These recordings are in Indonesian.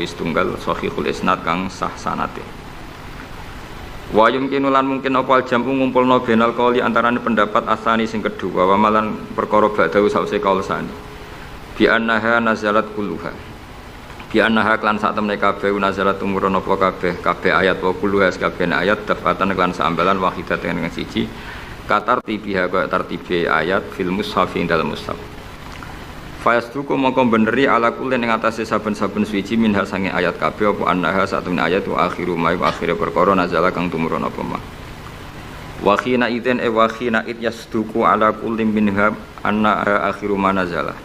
wis tunggal sahihul isnad kang sah sanate. Wa yumkinu lan mungkin apa jam'u ngumpulna benal qauli antarané pendapat asani sing kedua wa malan perkara ba'dahu sause kaul sani. Bi annaha nazalat kulluha. Bi annaha klan sak temne kabeh nazalat umurun apa kabeh ayat wa kulluha kabeh ayat dafatan klan sambalan wahidat dengan siji katar tibiha kaya tartibe ayat fil mushaf ing dalem mushaf. Fayastuku mongko beneri ala kullen ing atase saben-saben suci minha sange ayat kabeh apa annaha satune ayat wa akhiru ma wa akhire perkara nazala kang tumurun apa ma. Wa khina idzin wa khina id yasduku ala kulli minha anna akhiru ma nazala.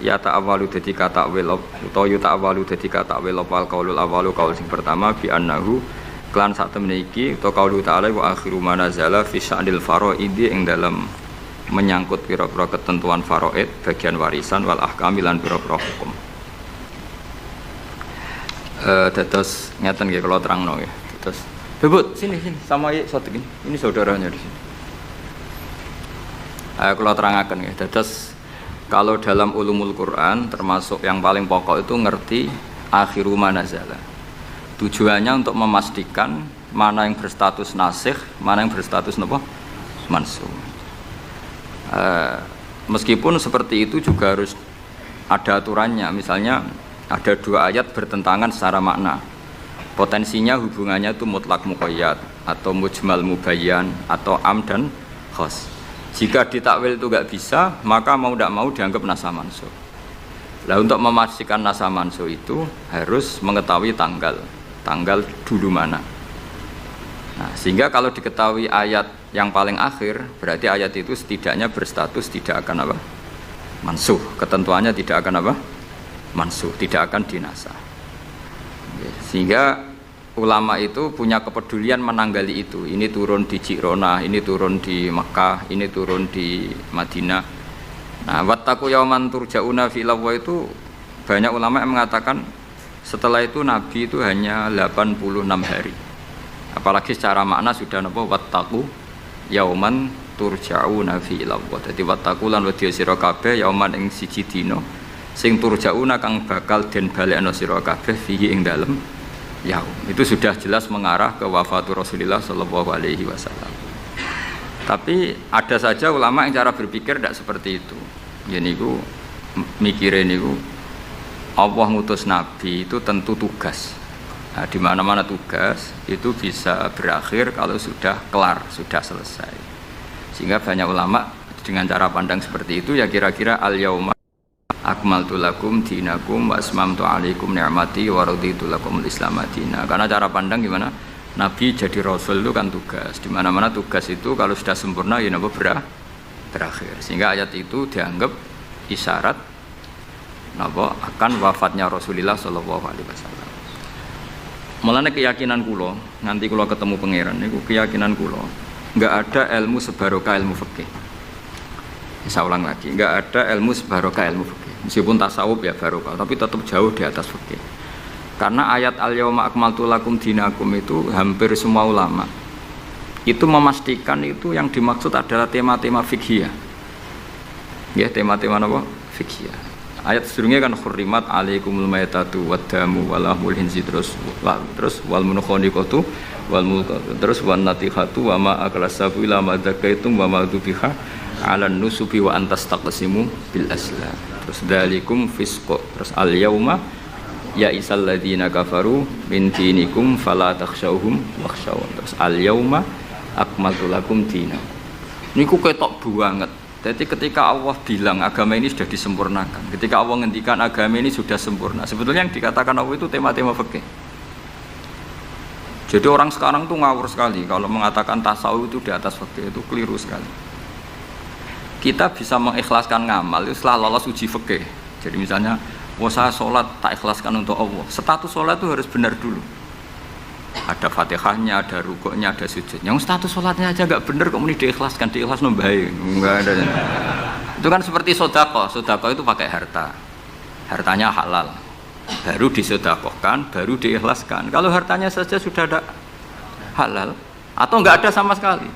Ya ta'awalu dadi kata ta'wil utawa ya ta'awalu dadi kata ta'wil al qaulul awalu qaul sing pertama bi annahu klan sak temene iki utawa qaulu ta'ala wa akhiru ma nazala fi sya'nil faraidi ing dalam menyangkut pira-pira ketentuan faraid bagian warisan wal ahkami lan pira-pira hukum. Dados ngeten nggih kula terangno nggih. Dados Bebut sini sama Sotik ini saudaranya di sini. Kula terangaken nggih. Dados kalau dalam ulumul Quran termasuk yang paling pokok itu ngerti akhiru manazala. Tujuannya untuk memastikan mana yang berstatus nasikh, mana yang berstatus napa? Mansukh. Meskipun seperti itu juga harus ada aturannya. Misalnya ada dua ayat bertentangan secara makna, potensinya hubungannya itu mutlak muqayyad atau mujmal mubayyan atau am dan khas. Jika ditakwil itu nggak bisa, maka mau tidak mau dianggap nasa mansuh. Nah, untuk memastikan nasa mansuh itu harus mengetahui tanggal dulu mana. Nah, sehingga kalau diketahui ayat yang paling akhir, berarti ayat itu setidaknya berstatus tidak akan apa? Mansuh. Ketentuannya tidak akan apa? Mansuh, tidak akan dinasah. Sehingga ulama itu punya kepedulian menanggali itu. Ini turun di Jirona, ini turun di Makkah, ini turun di Madinah. Nah, wattaqu yauman turja'una fi illallah itu banyak ulama yang mengatakan setelah itu Nabi itu hanya 86 hari. Apalagi secara makna sudah napa wattaqu yauman turja'una fi ilallah. Dadi wattaqu lan wedya sira kabeh yauman ing siji dina sing turja'una kang bakal den balekno sira kabeh fihi ing dalem yaum. Itu sudah jelas mengarah ke wafatu Rasulullah sallallahu alaihi wasallam. Tapi ada saja ulama yang cara berpikir tidak seperti itu. Ya niku mikire niku Allah ngutus nabi itu tentu tugas. Nah, di mana-mana tugas itu bisa berakhir kalau sudah kelar, sudah selesai. Sehingga banyak ulama dengan cara pandang seperti itu ya kira-kira al-yauma akmaltu lakum dinakum wa asmamtu alaikum ni'mati wa raditu lakumul islam madina. Karena cara pandang gimana? Nabi jadi rasul itu kan tugas. Di mana-mana tugas itu kalau sudah sempurna ya napa berakhir. Sehingga ayat itu dianggap isyarat napa akan wafatnya Rasulullah sallallahu alaihi wasallam. Mulane keyakinan kula, nganti kula ketemu pangeran niku keyakinan kula, enggak ada ilmu sebarokah ilmu fikih. Saya ulang lagi, enggak ada ilmu sebarokah ilmu fikih. Meskipun tasawuf ya barokah, tapi tetap jauh di atas fikih. Karena ayat al-yauma akmaltu lakum dinakum itu hampir semua ulama itu memastikan itu yang dimaksud adalah tema-tema fikih. Ya, tema-tema apa? Fikih. Ayat sebelumnya kan hurrimat alaikumul maitatu waddamu walahmul hinzi terus wal munkhaniqatu wal mulqatu terus wan natihatu wa ma aklasabu ila madzakaitum wa ma dubiha 'alan nusubi wa antastaqsimu bil aslam. Terus dalikum fisq. Terus al yauma ya isal ladzina kafaru min dinikum fala takhshawhum wakhshawun. Terus al yauma akmaltu lakum dinakum. Niku ketok banget. Jadi ketika Allah bilang agama ini sudah disempurnakan, ketika Allah ngendikan agama ini sudah sempurna, sebetulnya yang dikatakan Allah itu tema-tema fikih. Jadi orang sekarang tuh ngawur sekali kalau mengatakan tasawuf itu di atas fikih, itu keliru sekali. Kita bisa mengikhlaskan ngamal itu setelah lolos uji fikih. Jadi misalnya, saya sholat tak ikhlaskan untuk Allah, status sholat itu harus benar dulu. Ada fatihahnya, ada rukuknya, ada sujudnya. Yang status sholatnya aja nggak bener kok muni diikhlaskan, diikhlas nombai, nggak ada. Itu kan seperti sodako itu pakai harta, hartanya halal, baru disodakohkan, baru diikhlaskan. Kalau hartanya saja sudah ada halal atau nggak ada sama sekali,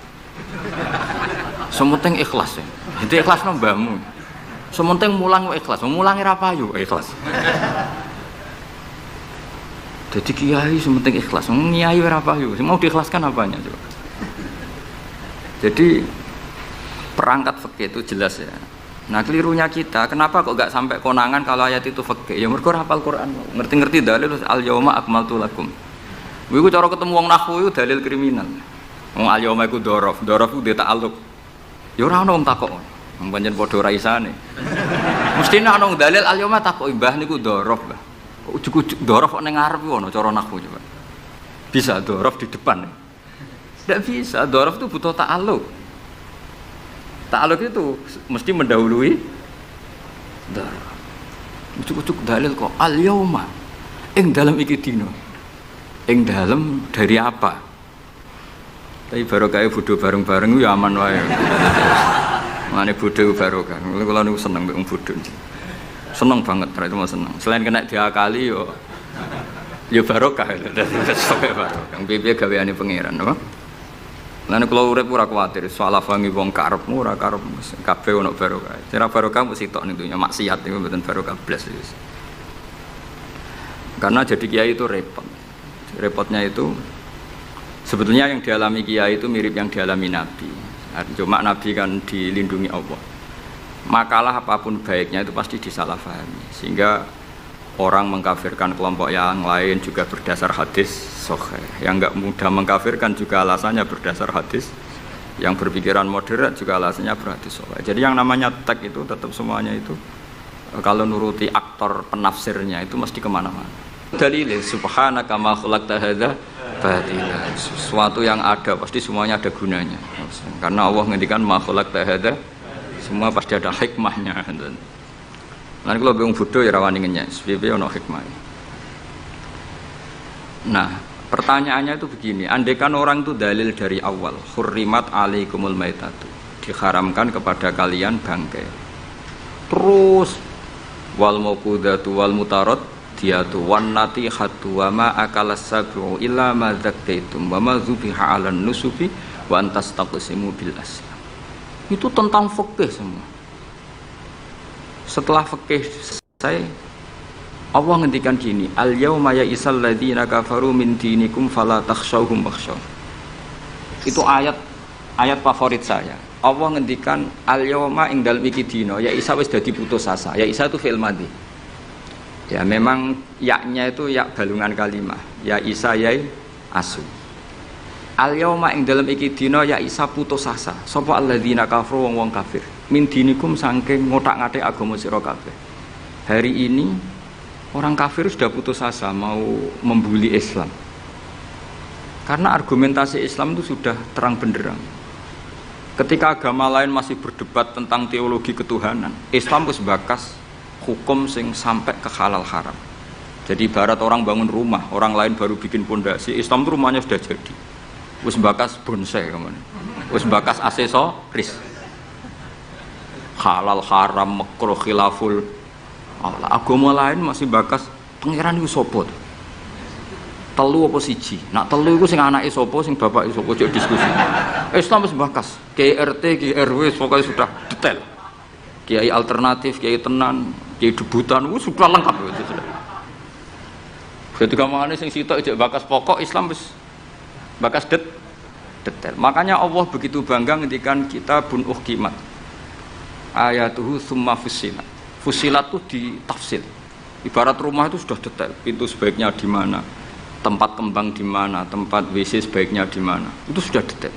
sementing ikhlas ya. Itu ikhlas nombamu, sementing mulang ikhlas, mulangi rapayu ikhlas. Jadi kiai sementing ikhlas. Kiai ora apa yo, mau diikhlaskan apanya coba. Jadi perangkat fikih itu jelas ya. Nah kelirunya kita, kenapa kok gak sampai konangan kalau ayat itu fikih? Ya mergo hafal Quran, ngerti-ngerti dalil al yauma akmaltu lakum. Iku cara ketemu wong nahwu itu dalil kriminal. Wong al yauma iku dzaraf ku dhe ta'alluq. Ya ora ono wong takok. Wong pancen padha ra isane. Mestine ana wong dalil al yauma takok mbah niku dzaraf, Mbah. Kok ujug-ujug dzaraf kok ning ngarep iku ono cara nahwu coba. Bisa dzaraf di depan. Tidak bisa, dzaraf itu butuh ta'alluq. Ta'alluq itu mesti mendahului dzaraf. Ujug-ujug dalil kok al yauma ing dalem iki dina. Ing dalem dari apa? Tapi barokah bodho bareng-bareng ya aman wae. Mane bodho barokah. Kula niku seneng mbek wong bodho. Seneng banget, itu mah seneng. Selain kena diakali yo barokah. Sampai barokah. Piye gaweane pangeran, apa? Lan kula urip ora kuwatir soal afangi wong karep ora karep kabeh ono barokah. Cara barokah mesti tok ning dunya maksiat niku mboten barokah blas wis. Karena jadi kiai itu repot. Repotnya itu sebetulnya yang dialami kiai itu mirip yang dialami nabi. Cuma nabi kan dilindungi Allah. Makalah apapun baiknya itu pasti disalahfahami sehingga orang mengkafirkan kelompok yang lain juga berdasar hadis sahih. Yang enggak mudah mengkafirkan juga alasannya berdasar hadis. Yang berpikiran moderat juga alasannya berhadis sahih. Jadi yang namanya teks itu tetap semuanya itu kalau nuruti aktor penafsirnya itu mesti kemana-mana. Dalil subhanaka ma khalaqta hadza batila. Sesuatu yang ada pasti semuanya ada gunanya. Karena Allah ngendikan ma khalaqta hadza semua pasti ada hikmahnya. Lan kula bingung bodho ya rawani ngenyek, piye ono hikmah. Nah, pertanyaannya itu begini, andaikan orang itu dalil dari awal, hurrimat alaikumul maitatu, diharamkan kepada kalian bangkai. Terus wal mauqudatu wal mutarad diatu wan natihatu wa ma akalas sabu illa ma zakkaitum wa ma zubiha 'alan nusubi wa antastaqsimu bil aslam. Itu tentang fikih semua. Setelah fikih selesai, Allah ngendikan gini, al yauma ya'isal ladzina kafaru min dinikum fala takhshawhum wakhshaw. Itu ayat favorit saya. Allah ngendikan al yauma ing dalem iki dina, ya Isa wis dadi putus asa. Ya Isa itu fi'il madhi. Ya memang yaknya itu yak balungan kalimah. Ya Isa yai asu. Al yauma ing dalem iki dina ya Isa putus asa. Sapa alladzina kafaru wong kafir. Min dinikum saking ngotak-ngatik agama sira kabeh. Hari ini orang kafir sudah putus asa mau membuli Islam. Karena argumentasi Islam itu sudah terang benderang. Ketika agama lain masih berdebat tentang teologi ketuhanan, Islam wis bakas hukum sing sampai ke halal haram. Jadi ibarat orang bangun rumah, orang lain baru bikin pondasi, Islam itu rumahnya sudah jadi. Wis bakas bonsai kemana? Wis bakas aksesoris. Halal haram makruh khilaful. Agama lain masih bakas pangeran iku sapa? Telu apa siji? Nak telu iku sing anake sapa, sing bapake sapa, cek diskusi. Islam wis bakas, KRT, KRW pokoknya sudah detail. Kiai alternatif, kiai tenan, kiai debutan, sudah lengkap itu sudah. Jadi kamane sing sitok ijek bakas pokok Islam wis bakas detail. Makanya Allah begitu bangga ngendikan kitabun uhkimat. Ayatuhu summa fussilat. Fusilat itu ditafsir. Ibarat rumah itu sudah detail. Pintu sebaiknya di mana, tempat kembang di mana, tempat WC sebaiknya di mana. Itu sudah detail.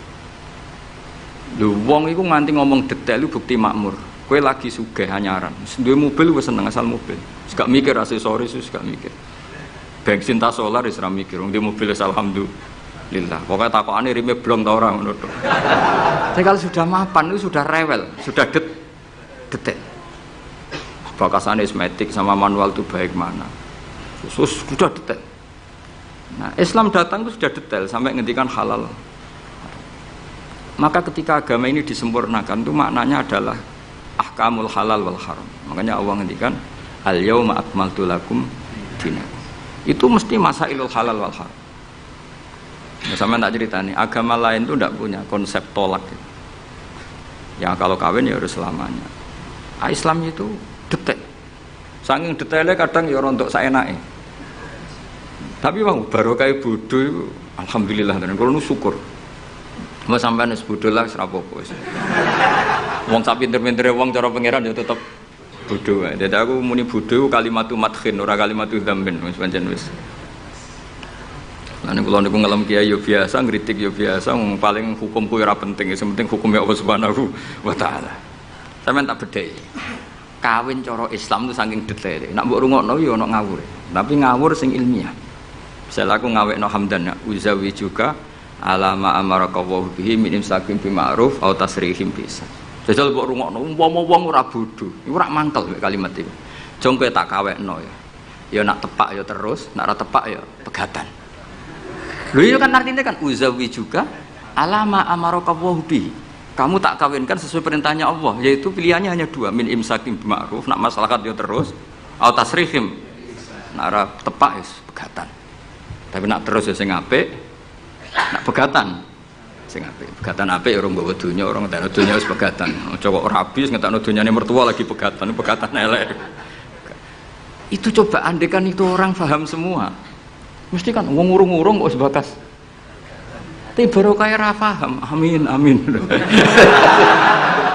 Lho wong iku nganti ngomong detail itu bukti makmur. Kowe lagi sugih anyaran. Duwe mobil wis seneng asal mobil. Wis gak mikir aksesoris, wis gak mikir. Bensin ta solar wis ora mikir. Wong duwe mobil wis alhamdulillah. Pokoke takokane rime blong ta ora ngono to. Tapi kalau sudah mapan itu sudah rewel, sudah detail. Bakasan esmetik sama manual itu baik mana, sudah detail. Nah Islam datang itu sudah detail sampai ngendikan halal. Maka ketika agama ini disempurnakan itu maknanya adalah ahkamul halal wal haram. Makanya Allah ngendikan al yauma akmaltu lakum dinakum. Itu mesti masailul halal wal haram. Nah, sama tak cerita nih, agama lain itu tidak punya konsep tolak. Ya kalau kawin ya harus selamanya. Islam itu detail. Saking detailnya kadang ya rontok saenake. Tapi wong barokah bodho iku alhamdulillah tenan kula nu syukur. Mau sampean wis bodho lah wis rapopo wis. Wong sak pinter-pintere wong cara pangeran ya tetep bodho wae. Dadi aku muni bodho kalimatu madkhin ora kalimatu dzambin wis pancen wis. Lan kula niku ngelem kiai yo biasa, ngritik yo biasa, paling hukumku ora penting, sing penting hukum Allah Subhanahu wa taala. Sampeyan tak bedheki. Kawin cara Islam itu saking detail. Nak mbok rungokno yo ono ngawur. Tapi ngawur sing ilmiah. Misal aku ngawekno hamdan uzawi juga alama amaraka wa bihi min imsakin bi ma'ruf au tasrihim bisa. Jajal mbok rungokno umpama wong ora bodho, iku ora mangkel kalimat iki. Jong kowe tak kawekno ya. Ya nak tepak ya terus, nak ora tepak ya pegatan. Lho itu kan artinya kan uzawi juga alama amaraka wa bihi. Kamu tak kawinkan sesuai perintahnya Allah, yaitu pilihannya hanya dua, min imsakin bi ma'ruf, nak maslahat ya terus, au tasrihim. Nak ora tepak ya pegatan. Tapi nak terus ya sing apik, nak pegatan sing apik. Pegatan apik ya orang nggawa donya, orang ngetekno donya wis pegatan. Aja kok rabi wis ngetekno donyane mertua lagi pegatan elek. Itu coba andekan itu orang paham semua. Mesti kan wong ngurung-ngurung kok wis bakas. Tapi barokah ora paham. Amin amin.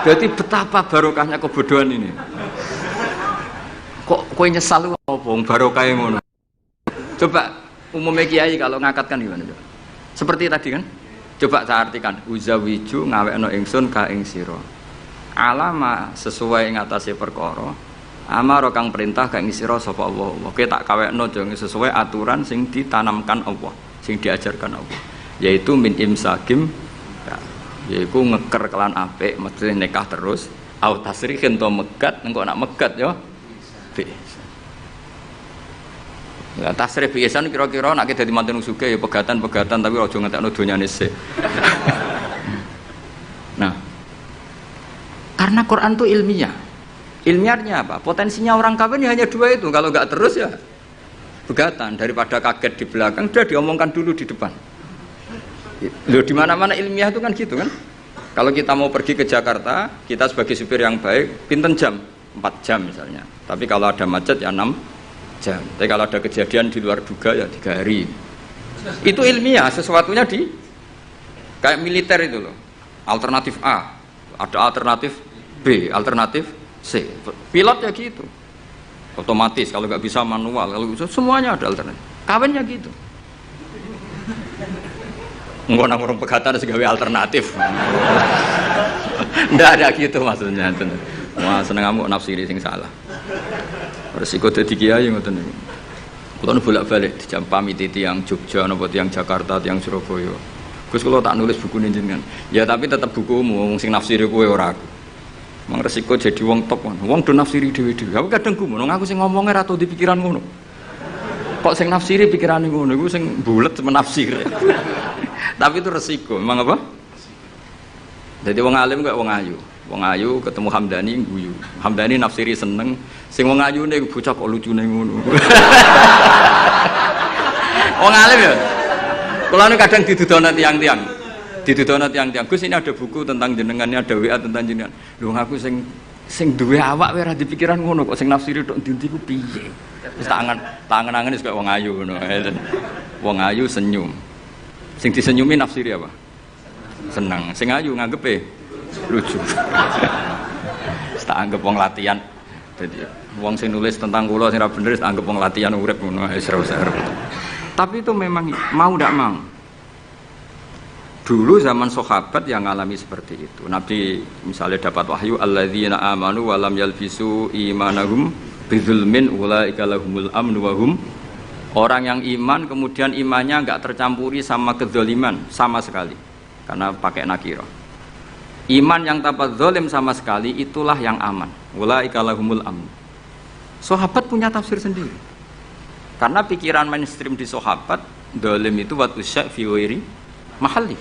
Berarti betapa barokahnya kebodohan ini. Kok kowe nyesal apa wong barokah ngono. Coba umumnya kiai kalau ngakatkan gimana coba? Seperti tadi kan? Coba saya artikan uzawiju ngawekno ingsun ka ing sira. Alama sesuai ngatasi perkara. Amaro kang perintah ka ing sira sapa Allah. Oke tak kawekno jeng sesuai aturan sing ditanamkan Allah, sing diajarkan Allah. Yaitu min imsakim yaiku ngeker kelan apik, mesti nikah terus, au tasrihin to megat, engko nak megat ya. Ya tasrih biasan kira-kira nek dadi manten sugih ya pegatan-pegatan tapi aja ngetekno donyane sik. Nah. Karena Quran itu ilmiah. Ilmiahnya apa? Potensinya orang kawin ya hanya dua itu. Kalau enggak terus ya pegatan, daripada kaget di belakang sudah diomongkan dulu di depan. Loh di mana-mana ilmiah itu kan gitu kan? Kalau kita mau pergi ke Jakarta, kita sebagai supir yang baik, pinten jam? 4 jam misalnya. Tapi kalau ada macet ya 6 jam. Tapi kalau ada kejadian di luar duga ya 3 hari. Itu ilmiah, sesuatunya di kayak militer itu loh. Alternatif A, ada alternatif B, alternatif C. Pilot ya gitu. Otomatis kalau nggak bisa manual, kalau bisa semuanya ada alternatif. Kawinnya gitu. Enggak nang orang pegatan segawe alternatif. Ndak ada gitu maksudnya. Wah seneng kamu nafsiri sing salah. Resiko dadi kiai ngoten niku. Kula bolak-balik dijampami tiyang Jogja napa tiyang Jakarta, tiyang Surabaya. Gus kula tak nulis buku jenengan. Ya tapi tetep bukumu wong sing nafsiri kowe ora aku. Mang resiko jadi wong top kan. Wong do nafsiri dhewe-dhewe. Aku kadang gumun aku sing ngomongnya ra tau di pikiran ngono. Kok sing nafsiri pikirane ngono iku sing bulet menafsir. Tapi itu resiko, memang apa? Jadi wong alim kok wong ayu. Wong ayu ketemu Hamdani guyu. Hamdani nafsiri seneng, sing wong ayune bocah kok lucune ngono. Wong alim ya. Kula niku kadang didudono tiyang-tiyang. Didudono tiyang-tiyang. Gus ini ada buku tentang jenengannya, ada WA tentang jenengan. Lho aku sing duwe awak wae ora dipikiran ngono kok sing nafsiri tok ndi ku piye. Wis tangan-tangan wis kaya wong ayu ngono. Wong ayu senyum. Sing disenyumi nafsiri apa? Senang. Sing ayu nganggepe lucu. Tak anggap wong latihan. Jadi wong sing nulis tentang kula sing ra bener tak anggap wong latihan urip ngono wis ora. Tapi itu memang mau ndak mau. Dulu zaman sahabat yang ngalami seperti itu. Nabi misalnya dapat wahyu alladzina amanu wa lam yalbisu imanahum bidzulmin ulaika lahumul amnu wa hum. Orang yang iman kemudian imannya enggak tercampuri sama kezaliman sama sekali karena pakai nakira. Iman yang tanpa zalim sama sekali itulah yang aman. Ulaika lahumul amn. Sahabat punya tafsir sendiri. Karena pikiran mainstream di sahabat zalim itu wa tusya fi ghairi mahalli.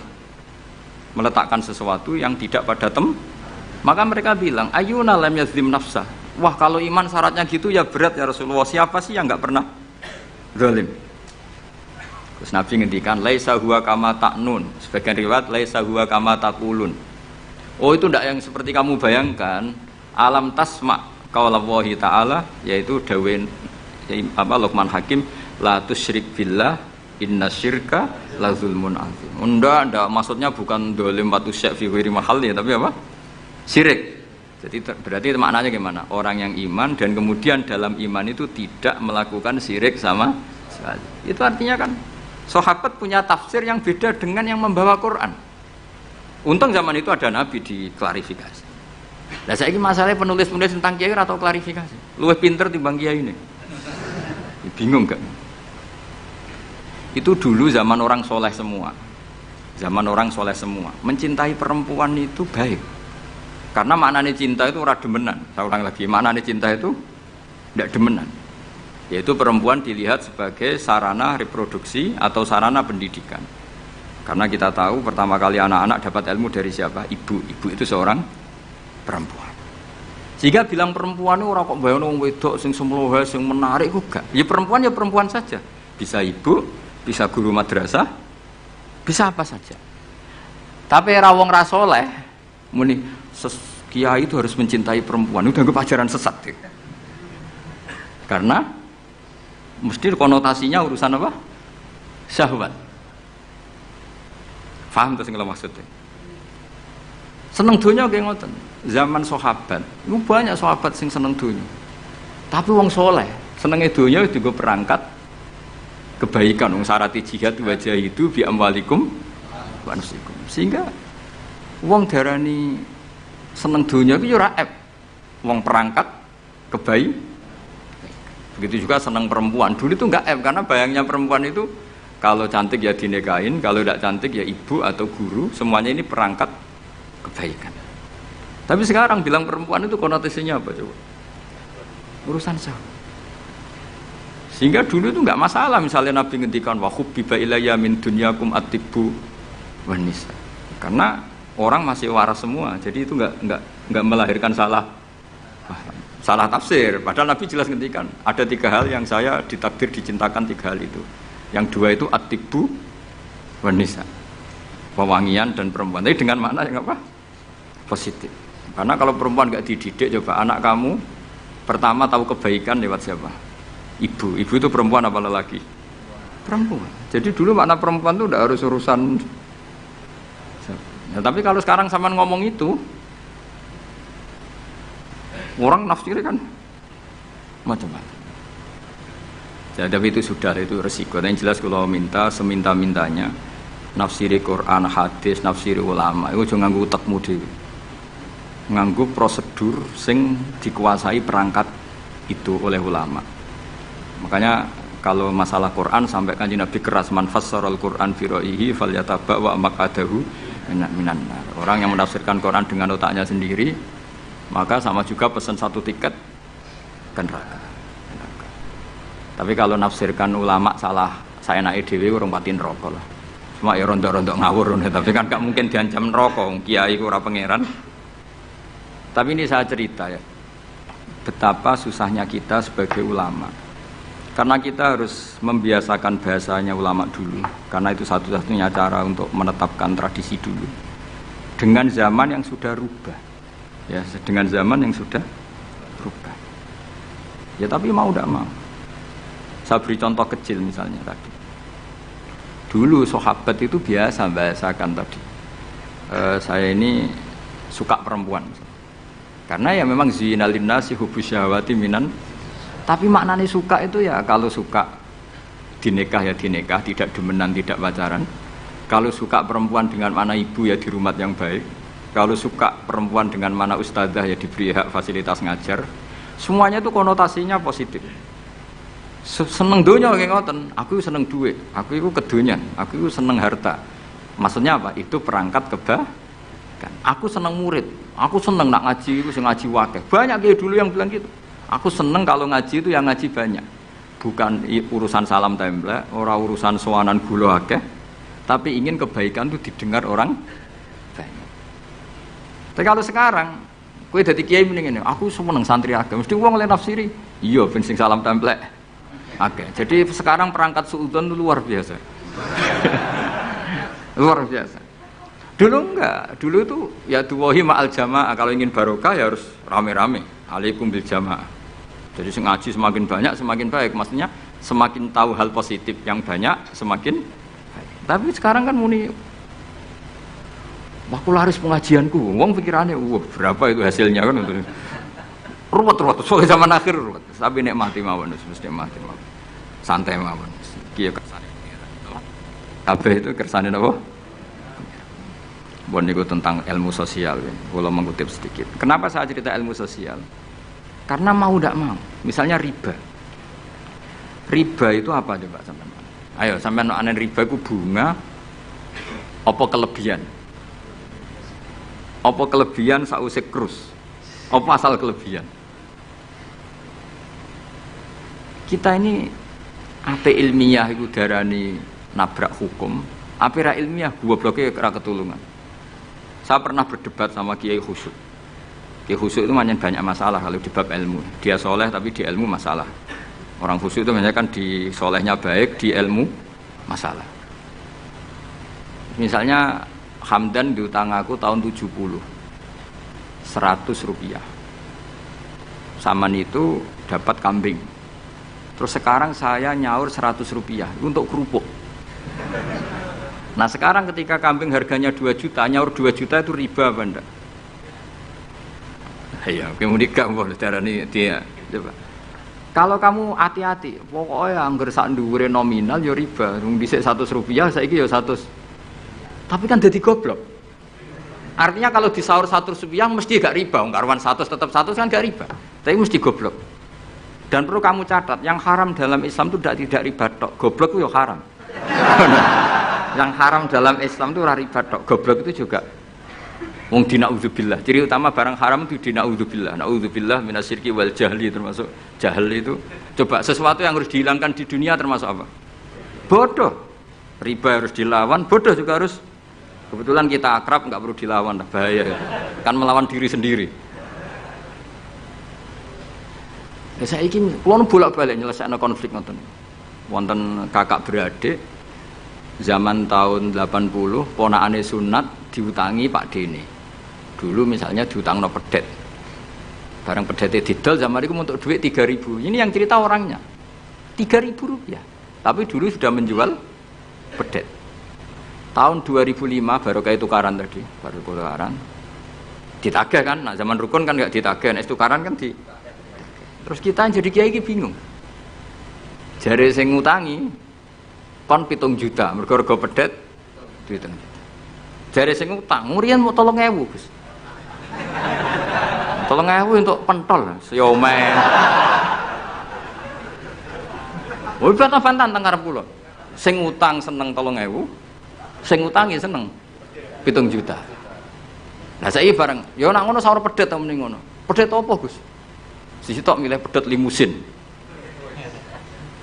Meletakkan sesuatu yang tidak pada maka mereka bilang ayyuna lam yazlim nafsa. Wah kalau iman syaratnya gitu ya berat ya Rasulullah. Siapa sih yang enggak pernah zalim? Terus Nabi ngendikan laisa huwa kama ta'nun. Sebagian riwayat laisa huwa kama taqulun. Oh itu tidak yang seperti kamu bayangkan. Alam tasma qaulallahi ta'ala, yaitu dawuh Luqman Hakim, La tusyrik billah innasyirka la zulmun adzim. Enggak, maksudnya bukan dolim watu syak fi ghairi mahal ya, tapi apa? Syirik. Jadi berarti itu maknanya gimana? Orang yang iman dan kemudian dalam iman itu tidak melakukan syirik sama sekali. Itu artinya kan sahabat punya tafsir yang beda dengan yang membawa Quran. Untung zaman itu ada Nabi diklarifikasi. Nah saya ini masalahnya penulis-penulis tentang kiai atau klarifikasi. Luwih pinter timbang kiai ini. Bingung gak? Itu dulu zaman orang soleh semua. Zaman orang soleh semua. Mencintai perempuan itu baik. Karena maknanya cinta itu ora demenan. Saya ulang lagi, maknanya cinta itu tidak demenan. Yaitu perempuan dilihat sebagai sarana reproduksi atau sarana pendidikan. Karena kita tahu pertama kali anak-anak dapat ilmu dari siapa? Ibu. Ibu itu seorang perempuan. Jika bilang perempuan itu orang kok bayang wong wedok sing semlohe sing menarik kok gak. Ya perempuan saja. Bisa ibu, bisa guru madrasah, bisa apa saja. Tapi ra wong ra saleh muni kiai itu harus mencintai perempuan. Itu dianggap ajaran sesat. Karena mesti konotasinya urusan apa? Syahwat. Paham terus kalau maksudnya? Seneng dunia kayak ngoten. Zaman sahabat, itu banyak sahabat sing seneng dunia. Tapi wong soleh, senengnya dunia itu juga perangkat kebaikan. Wong syarati jihad wajah itu bi amwalikum wa anfusikum. Sehingga wong darani seneng dunia itu ora ep. Wong perangkat kebaikan. Begitu juga seneng perempuan. Dulu itu enggak ep karena bayangnya perempuan itu kalau cantik ya dinikahin, kalau tidak cantik ya ibu atau guru, semuanya ini perangkat kebaikan. Tapi sekarang bilang perempuan itu konotasinya apa coba? Urusan syahwat. Sehingga dulu itu enggak masalah misalnya Nabi ngendikan wa hubbiba ilayya min dunyakum at-tibbu wan nisa. Karena orang masih waras semua, jadi itu enggak melahirkan salah tafsir. Padahal Nabi jelas ngendikan ada 3 hal yang saya ditakdir dicintakan 3 hal itu. Yang 2 itu at-tibbu wan nisa. Pewangian dan perempuan. Tapi dengan makna yang apa? Positif. Karena kalau perempuan enggak dididik, coba anak kamu pertama tahu kebaikan lewat siapa? Ibu. Ibu itu perempuan apa lelaki? Perempuan. Jadi dulu makna perempuan itu tidak harus urusan. Ya, tapi kalau sekarang sama ngomong itu, orang nafsirnya kan macam-macam. Ya, tapi itu sudah, itu resiko. Yang jelas kalau minta seminta-mintanya nafsiri Quran, hadis, nafsiri ulama itu jangan nganggo utekmu dhewe. Nganggo prosedur sing dikuasai perangkat itu oleh ulama. Makanya kalau masalah Quran sampai Kanjeng Nabi keras man fassarul Quran fi ra'yihi falyataba wa maqadahu minan nar. Orang yang menafsirkan Quran dengan otaknya sendiri maka sama juga pesan 1 tiket ke neraka. Tapi kalau nafsirkan ulama salah, saya naik dewi orang patin rokok lah. Cuma ya rontok-rontok ngawur, tapi kan gak mungkin diancam rokok. Kiai ora pangeran. Tapi ini saya cerita ya, betapa susahnya kita sebagai ulama. Karena kita harus membiasakan bahasanya ulama dulu. Karena itu satu-satunya cara untuk menetapkan tradisi dulu. Dengan zaman yang sudah rubah, ya, dengan zaman yang sudah rubah. Ya tapi mau tidak mau. Saya beri contoh kecil misalnya tadi. Dulu sahabat itu biasa bahasakan tadi. Saya ini suka perempuan. Karena ya memang zinalin nasi hubus syahwati minan. Tapi maknanya suka itu ya kalau suka dinikah ya dinikah, tidak demenan, tidak pacaran. Kalau suka perempuan dengan mana ibu ya di rumah yang baik. Kalau suka perempuan dengan mana ustadzah ya diberi hak fasilitas ngajar. Semuanya itu konotasinya positif. Seneng dunia kayak ngoten, aku seneng duit, aku itu kedonyan, aku itu seneng harta. Maksudnya apa? Itu perangkat kebaikan. Aku seneng murid, aku seneng nak ngaji, itu ngaji wakeh. Banyak kayak dulu yang bilang gitu. Aku seneng kalau ngaji itu yang ngaji banyak. Bukan urusan salam template, orang urusan sowanan gula akeh, tapi ingin kebaikan itu didengar orang banyak. Tapi kalau sekarang, kowe dadi kiai mending ngene, aku seneng santri akeh, mesti wong oleh nafsiri. Iya ben sing salam template. Oke, jadi sekarang perangkat suudzon itu luar biasa. Luar biasa. Dulu enggak, dulu itu ya tuwahi ma'al jamaah, kalau ingin barokah ya harus rame-rame. Alaikum bil jamaah. Jadi ngaji semakin banyak semakin baik, maksudnya Semakin tahu hal positif yang banyak, semakin baik. Tapi sekarang kan muni, wah kula harus pengajianku, wong pikirannya, wah berapa itu hasilnya kan untuk ruwet, soalnya zaman akhir ruwet. Tapi nikmati mawon, mesti nikmati mawon, santai mawon. Kiai kersane pengiran. Kabeh itu kersane apa? Bon niku tentang ilmu sosial. Kalau mengutip sedikit. Kenapa saya cerita ilmu sosial? Karena mau tidak mau. Misalnya riba. Riba itu apa coba sampean? Ayo sampean anen riba itu bunga apa kelebihan? Apa kelebihan sausé krus? Apa asal kelebihan? Kita ini ape ilmiah iku darani nabrak hukum, ape ra ilmiah gobloke ra ketulungan. Saya pernah berdebat sama Kiai Khusyuk. Kiai Khusyuk itu banyak masalah kalau di bab ilmu. Dia soleh tapi di ilmu masalah. Orang khusyuk itu biasanya kan di solehnya baik, di ilmu masalah. Misalnya Hamdan diutang aku tahun 70, 100 rupiah. Saman itu dapat kambing. Terus sekarang saya nyaur 100 rupiah untuk kerupuk. Nah sekarang ketika kambing harganya 2 juta, nyaur 2 juta itu riba apa enggak? Ya, kemudian kamu darani dia. Coba. Kalau kamu hati-hati, pokoknya anggar sak dhuwure nominal ya riba. Rung dhisik 100 rupiah, saiki ya 100. Tapi kan jadi goblok. Artinya kalau disaur 100 rupiah mesti gak riba. Karuan 100 tetap 100 kan gak riba. Tapi mesti goblok. Dan perlu kamu catat, yang haram dalam Islam itu tidak riba tok. Goblok itu ya haram. Yang haram dalam Islam itu riba tok. Goblok itu juga wong dina'udzubillah. Ciri utama barang haram itu dina'udzubillah. Na'udzubillah minasyirki wal jahli, termasuk jahil itu. Coba sesuatu yang harus dihilangkan di dunia termasuk apa? Bodoh. Riba harus dilawan, bodoh juga harus. Kebetulan kita akrab, nggak perlu dilawan, bahaya. Kan melawan diri sendiri. Ya saya ingin, kalau bolak-balik nyelesaikan konflik nonton. Wonten kakak beradik, zaman tahun 80, ponakane sunat diutangi Pak Dene. Dulu misalnya diutang no pedet. Barang pedetnya didol, zaman itu untuk duit 3.000. Ini yang cerita orangnya. 3.000 rupiah. Tapi dulu sudah menjual pedet. Tahun 2005 baru kayak tukaran tadi, baru tukaran. Ditagih kan, nah zaman rukun kan nggak ditagih, nah tukaran kan di. Terus kita jadi kiai bingung. Jare sing ngutangi kon 7 juta, mergo pedet duit 7 juta. Jare sing ngutang, murian mau 3.000, Gus. 3.000 untuk pentol, siomen. Woi bantah-bantahan teng ngarep kula. Sing ngutang seneng 3.000, sing ngutangi seneng 7 juta. Lah saiki bareng, ya nak ngono saur pedet ta mending ngono. Pedet apa, Gus? Sisi tok milih pedet limusin.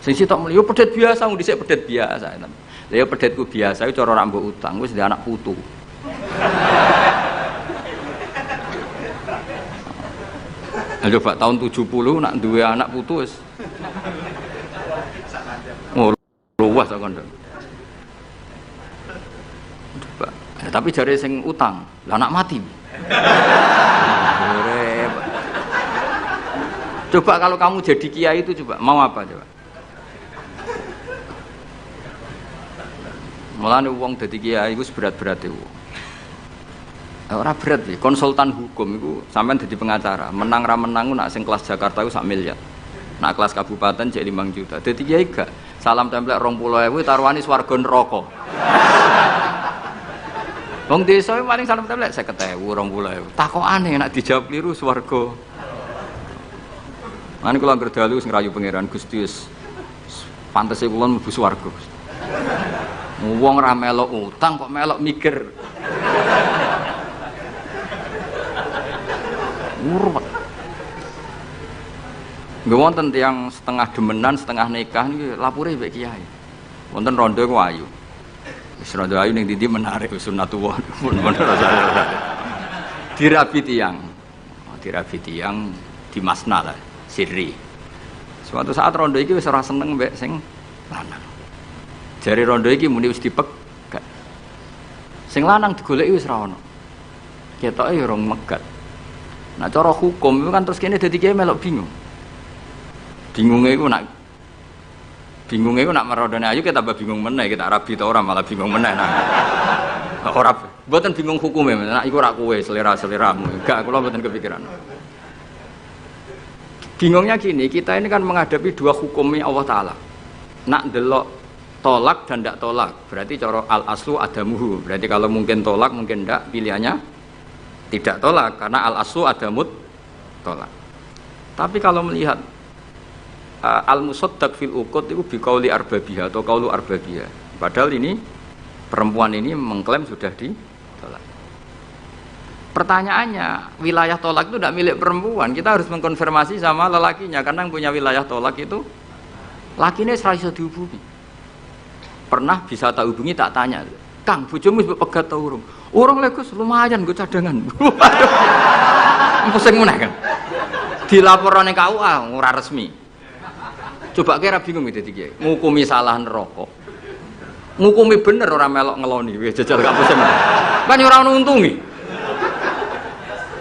Sisi tok milih yo pedet biasa, wong dhisik pedet biasa. Lah ya pedetku biasa iku cara ora mbok utang, wis ndek anak putu. Lah coba tahun 70 nak duwe anak putu wis. Oh, luas kok ndek. Coba. Ya, tapi jare sing utang, lah anak mati. Coba kalau kamu jadi kiai itu coba mau apa coba? Mulane wong dadi kiai iku berat-berat iku. Ora berat sih, konsultan hukum iku sampean dadi pengacara, menang ra menang nak sing kelas Jakarta iku 1 miliar. Nak kelas kabupaten cek 5 juta. Dadi kiai gak salam templek 20.000 taruhane swarga neraka. Wong desa paling salam templek 50.000 20.000. Takokane nek dijawab kliru swarga. Mane kula anggere dalu sing rayu pangeran Gusti wis pantese kula mlebu swarga. Wong ra melok utang kok melok mikir. Urut. Nggih wonten tiyang setengah demenan, setengah nikah niki lapure mbek kiai. Wonten rondo ku ayu. Wis rondo ayu ning ndi menarik sunatullah. Dirabi tiyang. Dirabi tiyang di Masna lah. Sirri. Suatu saat rondo iki wis ora seneng mbek sing lanang. Jare rondo iki muni wis dipegat. Sing lanang digoleki wis ora ono. Ketoke ya rong megat. Nah cara hukum itu kan terus kene dadi kiai melok bingung. Bingunge iku nak Bingungnya itu nak merodone ayu kita tambah bingung meneh, kita rabi ta ora malah bingung meneh. Nah. Ora mboten bingung hukume, nak iku ora kowe selera-seleramu. Enggak, kula mboten kepikiran. Bingungnya gini, kita ini kan menghadapi dua hukumnya Allah Ta'ala. Nak delok tolak dan tidak tolak, berarti cara al-aslu adamuhu. Berarti kalau mungkin tolak, mungkin tidak, pilihannya tidak tolak. Karena al-aslu adamut tolak. Tapi kalau melihat al-musaddaq fil uqud itu biqauli arbabiyah atau qaulu arbabiyah. Padahal ini perempuan ini mengklaim sudah ditolak. Pertanyaannya, wilayah tolak itu tidak milik perempuan. Kita harus mengkonfirmasi sama lelakinya karena yang punya wilayah tolak itu lakinya ora iso dihubungi. Pernah bisa tak hubungi tak tanya, "Kang, bojomu wis pegat ta urung?" "Urung lek Gus, lumayan nggo cadangan." Pusing meneh kan. Dilaporane KUA ora resmi. Coba kira bingung gitu Kiai. Ngukumi salah neraka. Ngukumi bener orang melok ngeloni wis jajal gak pusing. Kan ora ono untungi.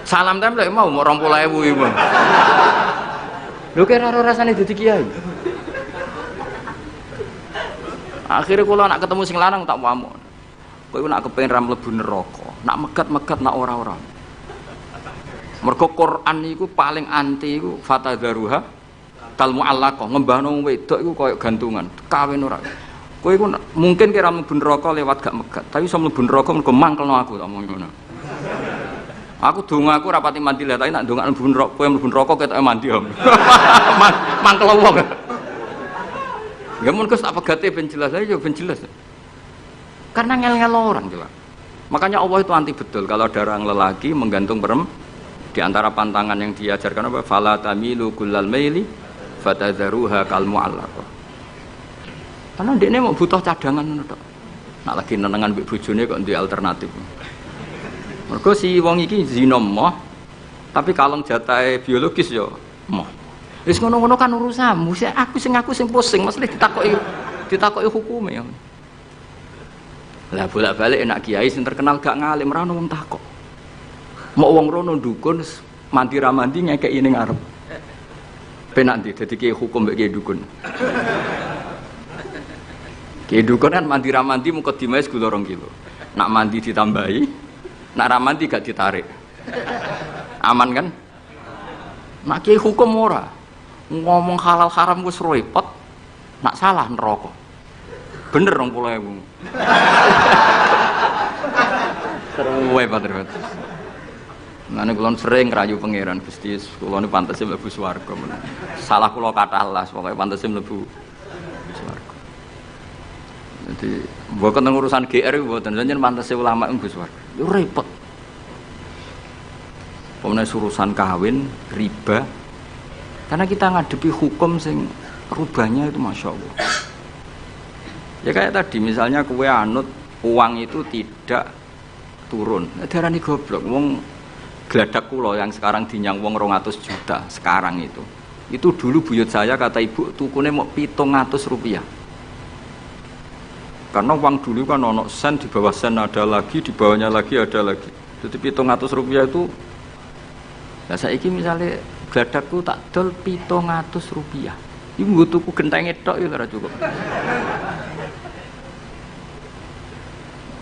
Salam templek mau 20.000 iku. Lho kira ora rasane dadi kiai. Akhirnya kula nak ketemu sing lanang tak wamuk. Kowe nak kepengin ra mlebu neraka, nak megat-megat nak ora-ora. Mergo Quran iku paling anti iku fatadzaruha kal mu'allaqah, ngembahno wedok iku koyo gantungan, kawin ora. Kowe iku mungkin kira mlebu neraka lewat gak megat, tapi iso mlebu neraka mergo mangkelno aku tak omong ngono. Aku donga aku rapati mandi lah, tapi nak donga mlebu neraka, kowe mlebu neraka ketoke mandi om. Mangkel wong. Ya mun Gus tak pegate ben jelas aja ben jelas. Karena ngel-ngel orang jelas. Makanya Allah itu anti betul kalau ada orang lelaki menggantung perempuan. Di antara pantangan yang diajarkan apa? Fala tamilu kullal maili fatadzaruha kal mu'allaqah. Karena dia mau butuh cadangan ngono tok. Nak lagi nenengan mbek bojone kok duwe alternatif. Mergo si wong iki zina moh, tapi kalong jatahe biologis ya moh. Wis ngono-ngono kan urusanmu, aku sing pusing, mesti ditakoki hukume ya. Lah bolak-balik enak kiai sing terkenal gak ngalim ra ono wong takok. Mau wong rono dukun mandi ra mandi ngekeki ning ngarep. Penak ndi dadi kiai hukum mbek kiai dukun. Kiai dukun kan mandi ra mandi mukadimah gula 2 kilo. Nak mandi ditambahi, nak ra mandi gak ditarik. Aman kan? Nak kiai hukum ora. Ngomong halal haram wis repot. Nak salah neraka. Bener 20.000. Seruwe padahal. Nah, kula sering ngerayu pangeran Gusti, kula niku pantese mlebu swarga. Salah kula kathah las, pokoke pantese mlebu swarga. Jadi, mboten teng urusan GR mboten, jenengan pantese ulama mlebu swarga. Yo repot. Pemene urusan kawin, riba. Karena kita ngadepi hukum sing rubahnya itu Masya Allah. Ya kayak tadi, misalnya kue anut uang itu tidak turun. Darani goblok, wong gladak kula yang sekarang dinyang wong 200 juta sekarang itu dulu buyut saya kata ibu tukune mau 700 rupiah karena uang dulu kan ono sen, di bawah sen ada lagi, di bawahnya lagi ada lagi, jadi 700 rupiah itu ya saiki misalnya gladakku tak dol 700 rupiah ibu tuku genteng tok ya ora cukup.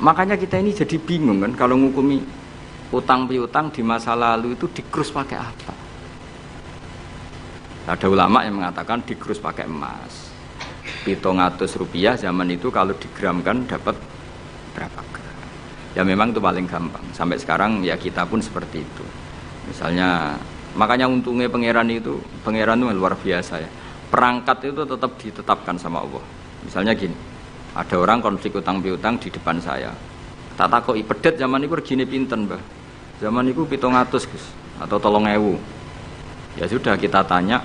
Makanya kita ini jadi bingung kan kalau ngukumi utang piutang di masa lalu itu dikrus pakai apa? Ada ulama yang mengatakan dikrus pakai emas. 700 rupiah zaman itu kalau digramkan dapat berapa gram? Ya memang itu paling gampang. Sampai sekarang ya kita pun seperti itu. Misalnya, makanya untungnya pangeran itu luar biasa ya. Perangkat itu tetap ditetapkan sama Allah. Misalnya gini, ada orang konflik utang piutang di depan saya. Tak takoki pedet zaman itu regine pinten, Mbah? Zaman itu 700 Gus atau 3.000. Ya sudah kita tanya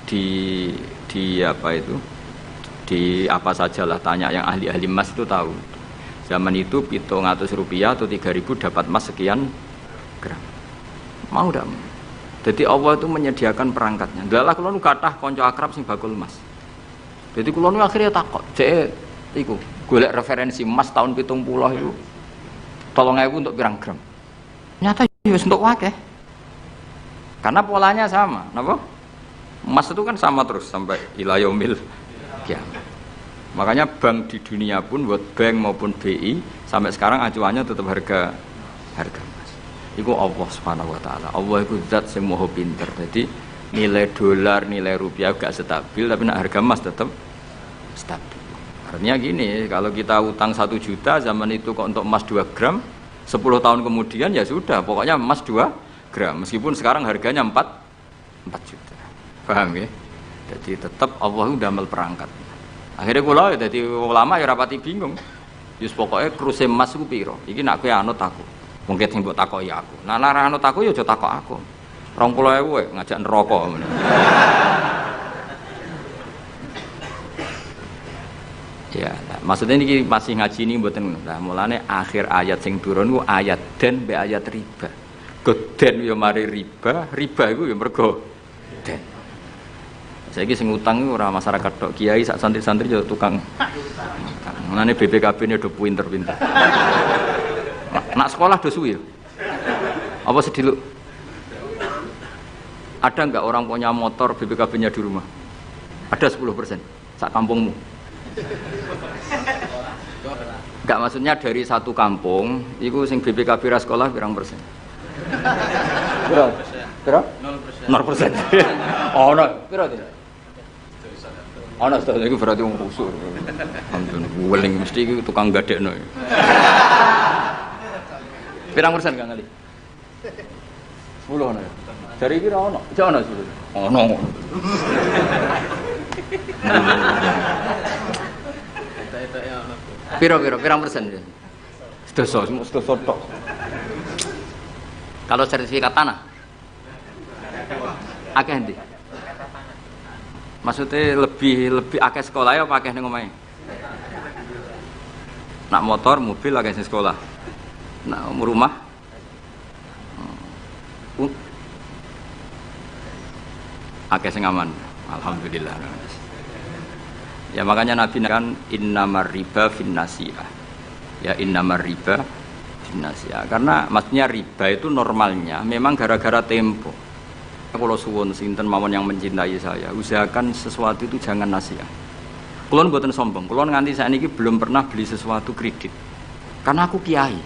di apa itu? Di apa sajalah tanya yang ahli-ahli emas itu tahu. Zaman itu 700 rupiah atau 3.000 dapat emas sekian gram. Mau ndak? Jadi Allah itu menyediakan perangkatnya. Dalah kula nu kathah kanca akrab sing bakul emas. Jadi kula nu akhirnya takok, "Cek iku golek referensi emas tahun 70 itu 3.000 untuk pirang gram?" Nyata ya untuk wakeh. Karena polanya sama, napa? Emas itu kan sama terus sampai ila yaumil kiamat. Makanya bank di dunia pun, World Bank maupun BI sampai sekarang acuannya tetap harga emas. Iku Allah Subhanahu wa taala. Allah iku zat sing maha pinter. Jadi nilai dolar, nilai rupiah gak stabil, tapi harga emas tetap stabil. Artinya gini, kalau kita utang 1 juta zaman itu kok untuk emas 2 gram, 10 tahun kemudian ya sudah, pokoknya emas 2 gram. Meskipun sekarang harganya 4 juta. Paham ya? Jadi tetap Allah udah damel perangkat. Akhirnya kula jadi ulama ya rapati bingung. Yus pokoknya kruse emas ku piro? Iki nak kowe anut aku. Mungkin sing mbok takoki aku. Nah nek anut aku ya aja takok aku. 20.000 ngajak neraka. Ya, nah, maksudnya ini masih ngaji ini mboten. Nah, mulane akhir ayat sing turun ku ayat den be ayat riba. Goden ya mari riba iku ya mergo den. Saiki sing utang ora masyarakat tok, kiai sak santri-santri yo tukang. Mulane BPKB-ne do pinter-pinter. Nak sekolah do suwi yo. Apa sediluk? Ada enggak orang punya motor BPKB-nya di rumah? Ada 10% sak kampungmu. Enggak, maksudnya dari satu kampung itu sing BPKB ra sekolah pirang persen? Pira? 0%. 0%. Oh, no. Pira iki? Ana sedaya iku berarti wong kusuk. Ampun, weling mesti iki tukang gadekno. Pirang persen Kang Ali? 10 ana. Dari iki ra ono. Jek ono 10. Ono. Pirang persen? Sedoso tok. Kalau sertifikat tanah? Akeh ndi? Maksudnya lebih akeh sekolah ya apa akeh ning omahe? Nak motor, mobil akeh sing sekolah. Nak rumah akeh sing aman. Alhamdulillah. Ya makanya Nabi kan innamar riba finnasiyah. Ya innamar riba finnasiyah. Karena maksudnya riba itu normalnya memang gara-gara tempo. Kalau suwun sinten mawon yang mencintai saya, usahakan sesuatu itu jangan nasiah. Kulon mboten sombong, kulon nganti saiki belum pernah beli sesuatu kredit. Karena aku kiai.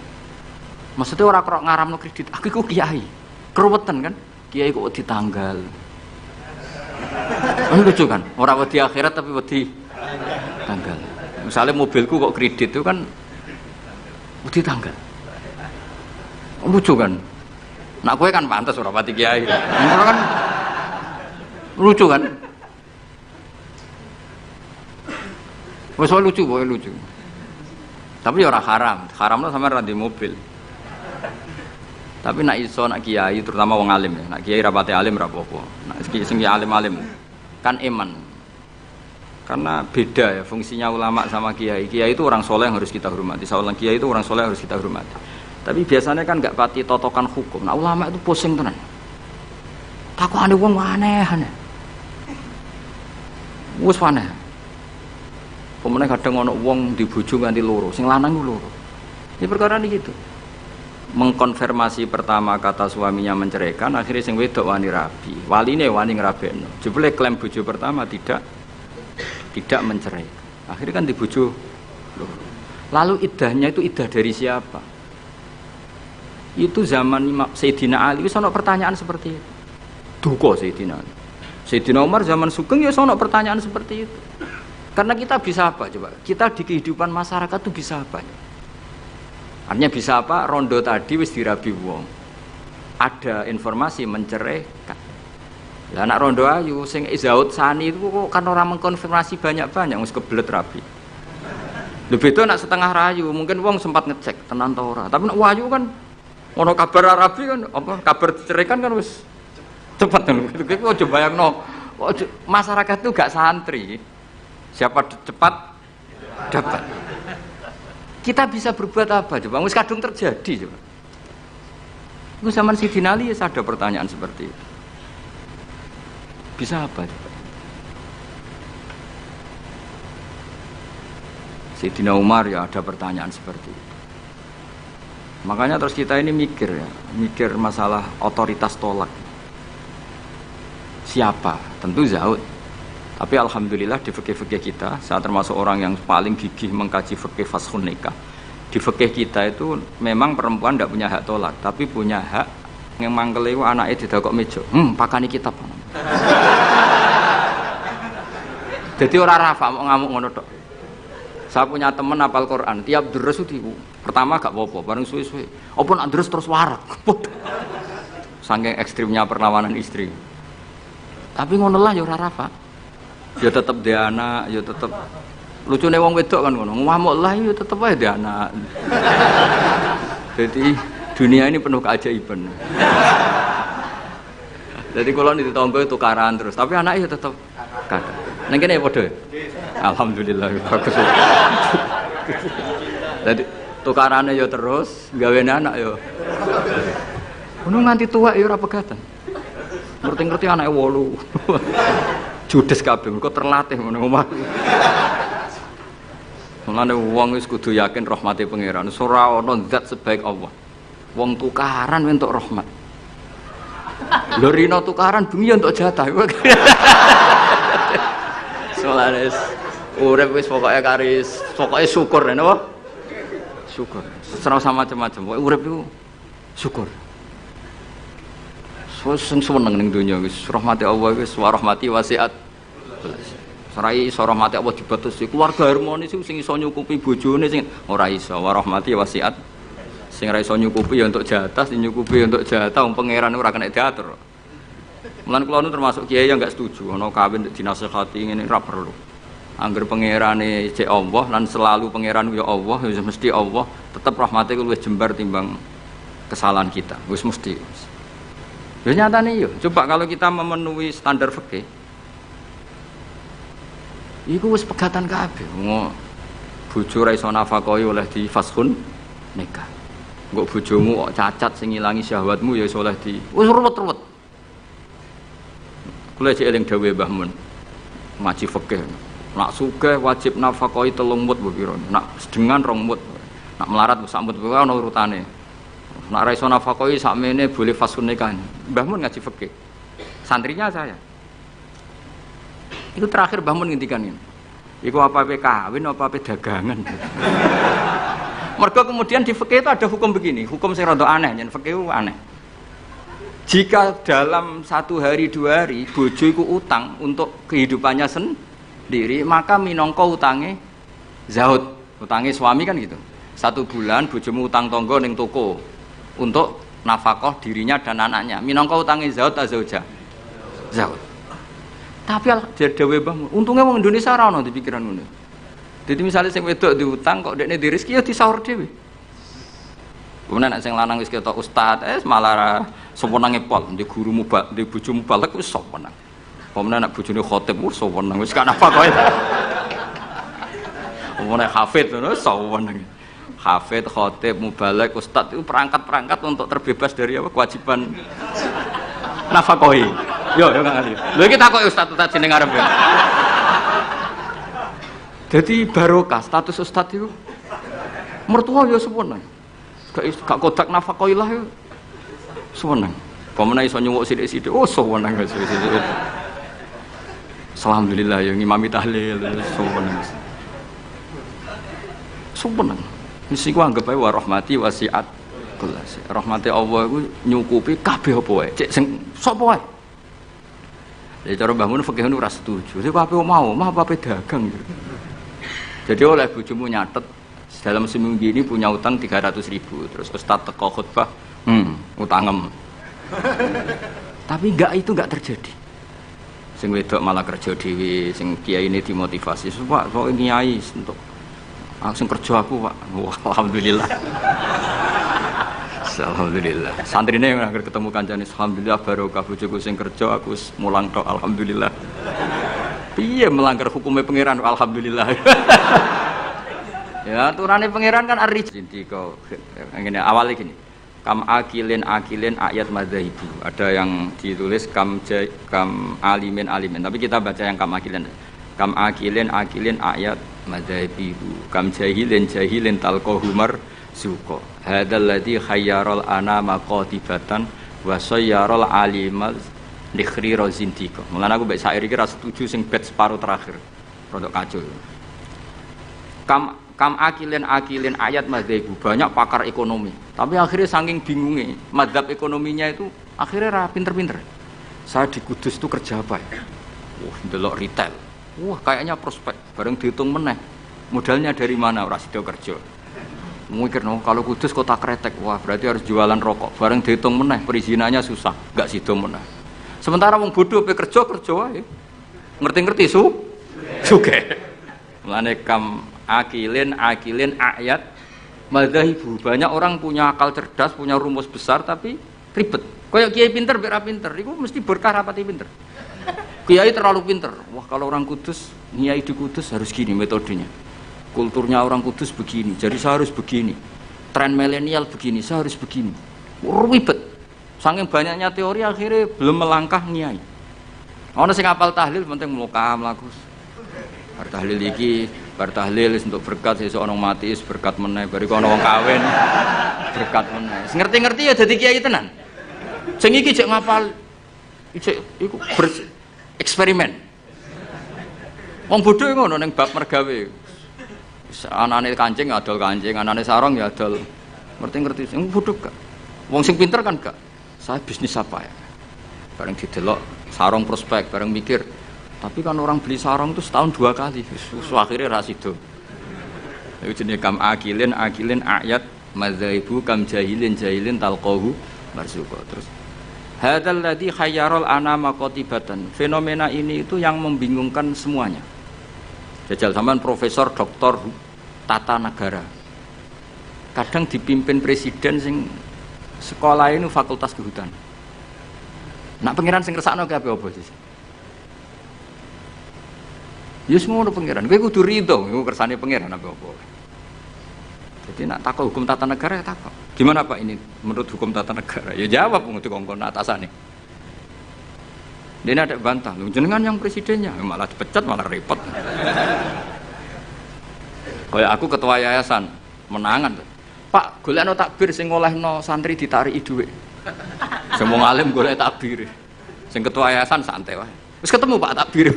Maksudnya orang kok ngaramno kredit, aku kiai. Keruwetan kan? Kiai kok ditanggal. Ini lucu kan? Orang wedi akhirat tapi wedi tanggal. Misalnya mobilku kok kredit itu kan wedi tanggal. Lucu kan? Nak kowe kan pantas ora pati kiai. Ngono kan lucu kan? Wes lucu, boy lucu. Tapi ya ora haram. Haramno sampe ra di mobil. Tapi nak iso nak kiai terutama wong alim ya. Nak kiai ra pati alim ra apa-apa. Nak sing alim-alim kan iman. Karena beda ya fungsinya ulama sama kiai. Kiai itu orang soleh yang harus kita hormati. Seorang kiai itu orang soleh yang harus kita hormati. Tapi biasanya kan enggak pati totokan hukum. Nah ulama itu pusing tenan. Takokane wong aneh-aneh. Wis aneh. Pemene kadang ana wong dibojo nganti loro, sing lanang ku loro. Ini perkara niki gitu. Mengkonfirmasi pertama kata suaminya menceraikan, akhirnya sing wedok wani rabi. Waline wani ngrabekno. Jebule klaim bojo pertama tidak menceraikan. Akhirnya kan dibojo loro. Lalu iddahnya itu iddah dari siapa? Itu zaman Sayyidina Ali, ada pertanyaan seperti itu. Duka Sayyidina Ali. Sayyidina Umar zaman Sugeng ya ada pertanyaan seperti itu. Karena kita bisa apa coba? Kita di kehidupan masyarakat itu bisa apa? Artinya bisa apa? Rondo tadi wis dirabi wong. Ada informasi menceraikan. Lah anak rondo ayu sing Izaud Sani itu kok kan orang mengkonfirmasi banyak-banyak wis kebelet rabi. Lebih itu nak setengah rayu, mungkin wong sempat ngecek tenan ta ora. Tapi nak wayu kan ono kabar Arabi kan apa kabar diceraikan kan wis cepet lho. Gitu aja bayangno. Masyarakat itu gak santri. Siapa cepat dapat. Kita bisa berbuat apa coba? Wis kadung terjadi coba. Itu zaman Sidina Ali ya ada pertanyaan seperti itu. Bisa apa coba? Sayyidina Umar ya ada pertanyaan seperti itu. Makanya terus kita ini mikir masalah otoritas tolak. Siapa? Tentu Zaud. Tapi alhamdulillah di fikih-fikih kita, saya termasuk orang yang paling gigih mengkaji fikih fashun nikah. Di fikih kita itu memang perempuan tidak punya hak tolak, tapi punya hak yang mangkel itu anaknya didakok meja. Pakani kitab. Jadi orang rafa mau ngamuk ngono tok. Saya punya teman hafal Quran, tiap deres itu pertama gak apa-apa, bareng suwe-suwe. Apa nak deres terus warak. Saking ekstrimnya perlawanan istri. Tapi ngono lah ya ora rafa. Ya tetep dia anak, ya tetep lucune wong wedok kan ngono. Ngamuk lah ya tetep ae dia anak. Jadi dunia ini penuh keajaiban. Jadi kalau di tonggo itu tukaran terus, tapi anaknya tetap kata. Neng kene padha. Alhamdulillah bagus. Jadi tukarannya ya terus, gaweane anak ya. Ngono nganti tua ya ora pegatan. Ngerti-ngerti anake 8. Judes kabeh mergo terlatih ngono omah. Mulane wong wis kudu yakin rahmate pangeran. Ora ana zat sebaik Allah. Wong tukaran entuk rahmat. Lho rino tukaran bengi untuk jatah. Soalnya urip wis pokoke syukur napa? Syukur. Serau sama macam-macam. Pokoke urip iku syukur. Sing seneng ning donya wis rahmati Allah wis wa rahmati wasiat. Sarai iso rahmati Allah dibatasi keluarga harmonis sing iso nyukupi bojone sing ora iso wa rahmati wasiat. Sing ora iso nyukupi ya untuk jatah, sing nyukupi untuk jatah wong pangeran ora kena diatur. Mulan kula nu termasuk kiai yang enggak setuju ana kawin dinasehati ngene ora perlu. Angger pangerane cek Allah lan selalu pangeran ya Allah ya mesti Allah, tetep rahmate luwih jembar timbang kesalahan kita. Wis mesti. Ya nyatane yo, coba kalau kita memenuhi standar fikih. Iku wis pegatan kabeh. Bojo ra iso nafakahi oleh di fashun nikah. Engko bojomu kok cacat sing ngilangi syahwatmu ya iso oleh di wis ruwet-ruwet. Kula cek eling dawuhe Mbah Mun. Ngaji fikih. Nak sugih wajib nafakahi 3 mut mbok pira. Nak sedengan 2 mut. Nak melarat sak mut kuwi ana urutane. Nak ra iso nafakahi sakmene boleh fashun nikah. Mbah Mun ngaji fikih. Santrinya saya. Itu terakhir Mbah Mun ngendikan ini. Iku apa-apa kawin apa-apa dagangan. Mergo kemudian di fikih itu ada hukum begini, hukum sing rada aneh, yen fikih itu aneh. Jika dalam 1 hari 2 hari bojo iku utang untuk kehidupannya sendiri, maka minangka utange zahud, utange suami kan gitu. 1 bulan bojomu utang tangga ning toko untuk nafkah dirinya dan anaknya. Minangka utange zahud ta zauja? Zahud. Tapi dawuhe Mbah Mun, untunge wong Indonesia ora ono di pikiran ngono. Jadi misalnya sing wedok diutang kok dekne di rezeki ya disaur dhewe. Kemudian nek sing lanang wis ketok ustaz, malah sewenenge pol, di guru mubal, di bojo mubalek wis sewenang. Kemudian nek bojone khotib wis sewenang, wis kan apa kowe. Kemudian hafid ngono sewenang. Hafid, khotib, mubalek, ustaz itu perangkat-perangkat untuk terbebas dari apa kewajiban nafkahi. Yo enggak ngali. Lho iki takoki ustaz jeneng arep ya. Jadi barokah status ustaz itu mertua ya sewenang. Gak kodak nafkailah ya sewenang. Pamane iso nyuwuk sithik-sithik oh sewenang wis. Alhamdulillah ya ngimami tahlil sewenang. Sewenang. Mesti ku anggap ae wa rahmati wasiat kelas. Rahmati Allah iku nyukupi kabeh apa wae. Cek sing sapa wae. Jadi cara Mbah Mun fikih ora setuju. Jadi apa mau, mah apa dagang gitu. Jadi oleh bojomu nyatet dalam seminggu ini punya utang 300.000. Terus ustaz teko khutbah, utangem. Tapi enggak terjadi. Sing wedok malah kerja dhewe, sing kiai ini dimotivasi. Pak, kok kiai untuk sing kerja aku, Pak. Wah, alhamdulillah. Alhamdulillah. Santrine yang akhir ketemu kancane, alhamdulillah barokah bojoku sing kerja aku mulang tok alhamdulillah. Piye melanggar hukumnya pangeran alhamdulillah. Ya aturane pangeran kan ar-rijl kok ngene awale gini. Kam akilin ayat madzhabibu. Ada yang ditulis kam alimin. Tapi kita baca yang kam akilin. Kam akilin ayat madzhabibu. Kam jahilin talqahumar suqa. Hadzal ladzi khayyaral anama qatibatan wa sayyaral alimal nikhriro zindiko. Mulane aku mbek syair iki ra setuju sing bait separuh terakhir. Rodok kacau. Kam akilin ayat madzhabu banyak pakar ekonomi. Tapi akhirnya saking bingungnya madzhab ekonominya itu akhirnya ra pinter-pinter. Saya di Kudus itu kerja apa ya? Wah, ndelok retail. Wah, kayaknya prospek. Bareng dihitung meneh. Modalnya dari mana ora sida kerja. Mikir no, kalau Kudus kota kretek, wah berarti harus jualan rokok. Bareng dihitung meneh, perizinannya susah, enggak sida meneh. Sementara wong bodoh pe kerja wae. Ngerti-ngerti sugih. Mulane kam akilin ayat madzhabu. Banyak orang punya akal cerdas, punya rumus besar tapi ribet. Kayak kiai pinter biar pinter, itu mesti berkah rapati pinter. Kiai terlalu pinter. Wah, kalau orang Kudus, kiai di Kudus harus gini metodenya. Kulturnya orang Kudus begini, jadi saya harus begini. Tren milenial begini, saya harus begini. Ribet. Saking banyaknya teori akhirnya belum melangkah kiai. Ono sing hafal tahlil penting mlaku. Bar tahlil iki, bar tahlil untuk berkat sesuk ono mati berkat meneh, bariku ono wong kawin berkat meneh. Ngerti-ngerti ya dadi kiai tenan. Sing iki jek ngapal iku eksperimen. Wong bodho ngono ning bab mergawe. Anane kancing adol kancing, anane sarong ya adol. Ngerti-ngerti sing bodho gak. Wong sing pinter kan gak. Saya bisnis apa ya? Bareng didelok sarong prospek, bareng mikir. Tapi kan orang beli sarong itu setahun 2 kali. Akhirnya ra sido. Itu jenenge kam akilin ayat madzhabu kam jahilin talqahu marzuqa. Terus hadzal ladzi khayyaral anama qatibatan. Fenomena ini itu yang membingungkan semuanya. Jajal sampean profesor doktor tata negara. Kadang dipimpin presiden sing sekolah ini fakultas kehutanan. Nak pangeran sing ngersakno kabeh apa sih? Ya semua udah pangeran. Kowe kudu rido, iku kersane pangeran apa-apa. Jadi nak takut hukum tata negara ya takut. Gimana Pak ini menurut hukum tata negara? Ya jawab untuk kongkon atasane. Dia ada bantah, lu jenengan yang presidennya malah dipecat malah repot. Kayak aku ketua yayasan menangan, Pak golekno takbir sing ngolehno santri ditarik dhuwit. Semua alim golek takbir, sing ketua yayasan santai wae. Wis ketemu Pak takbir.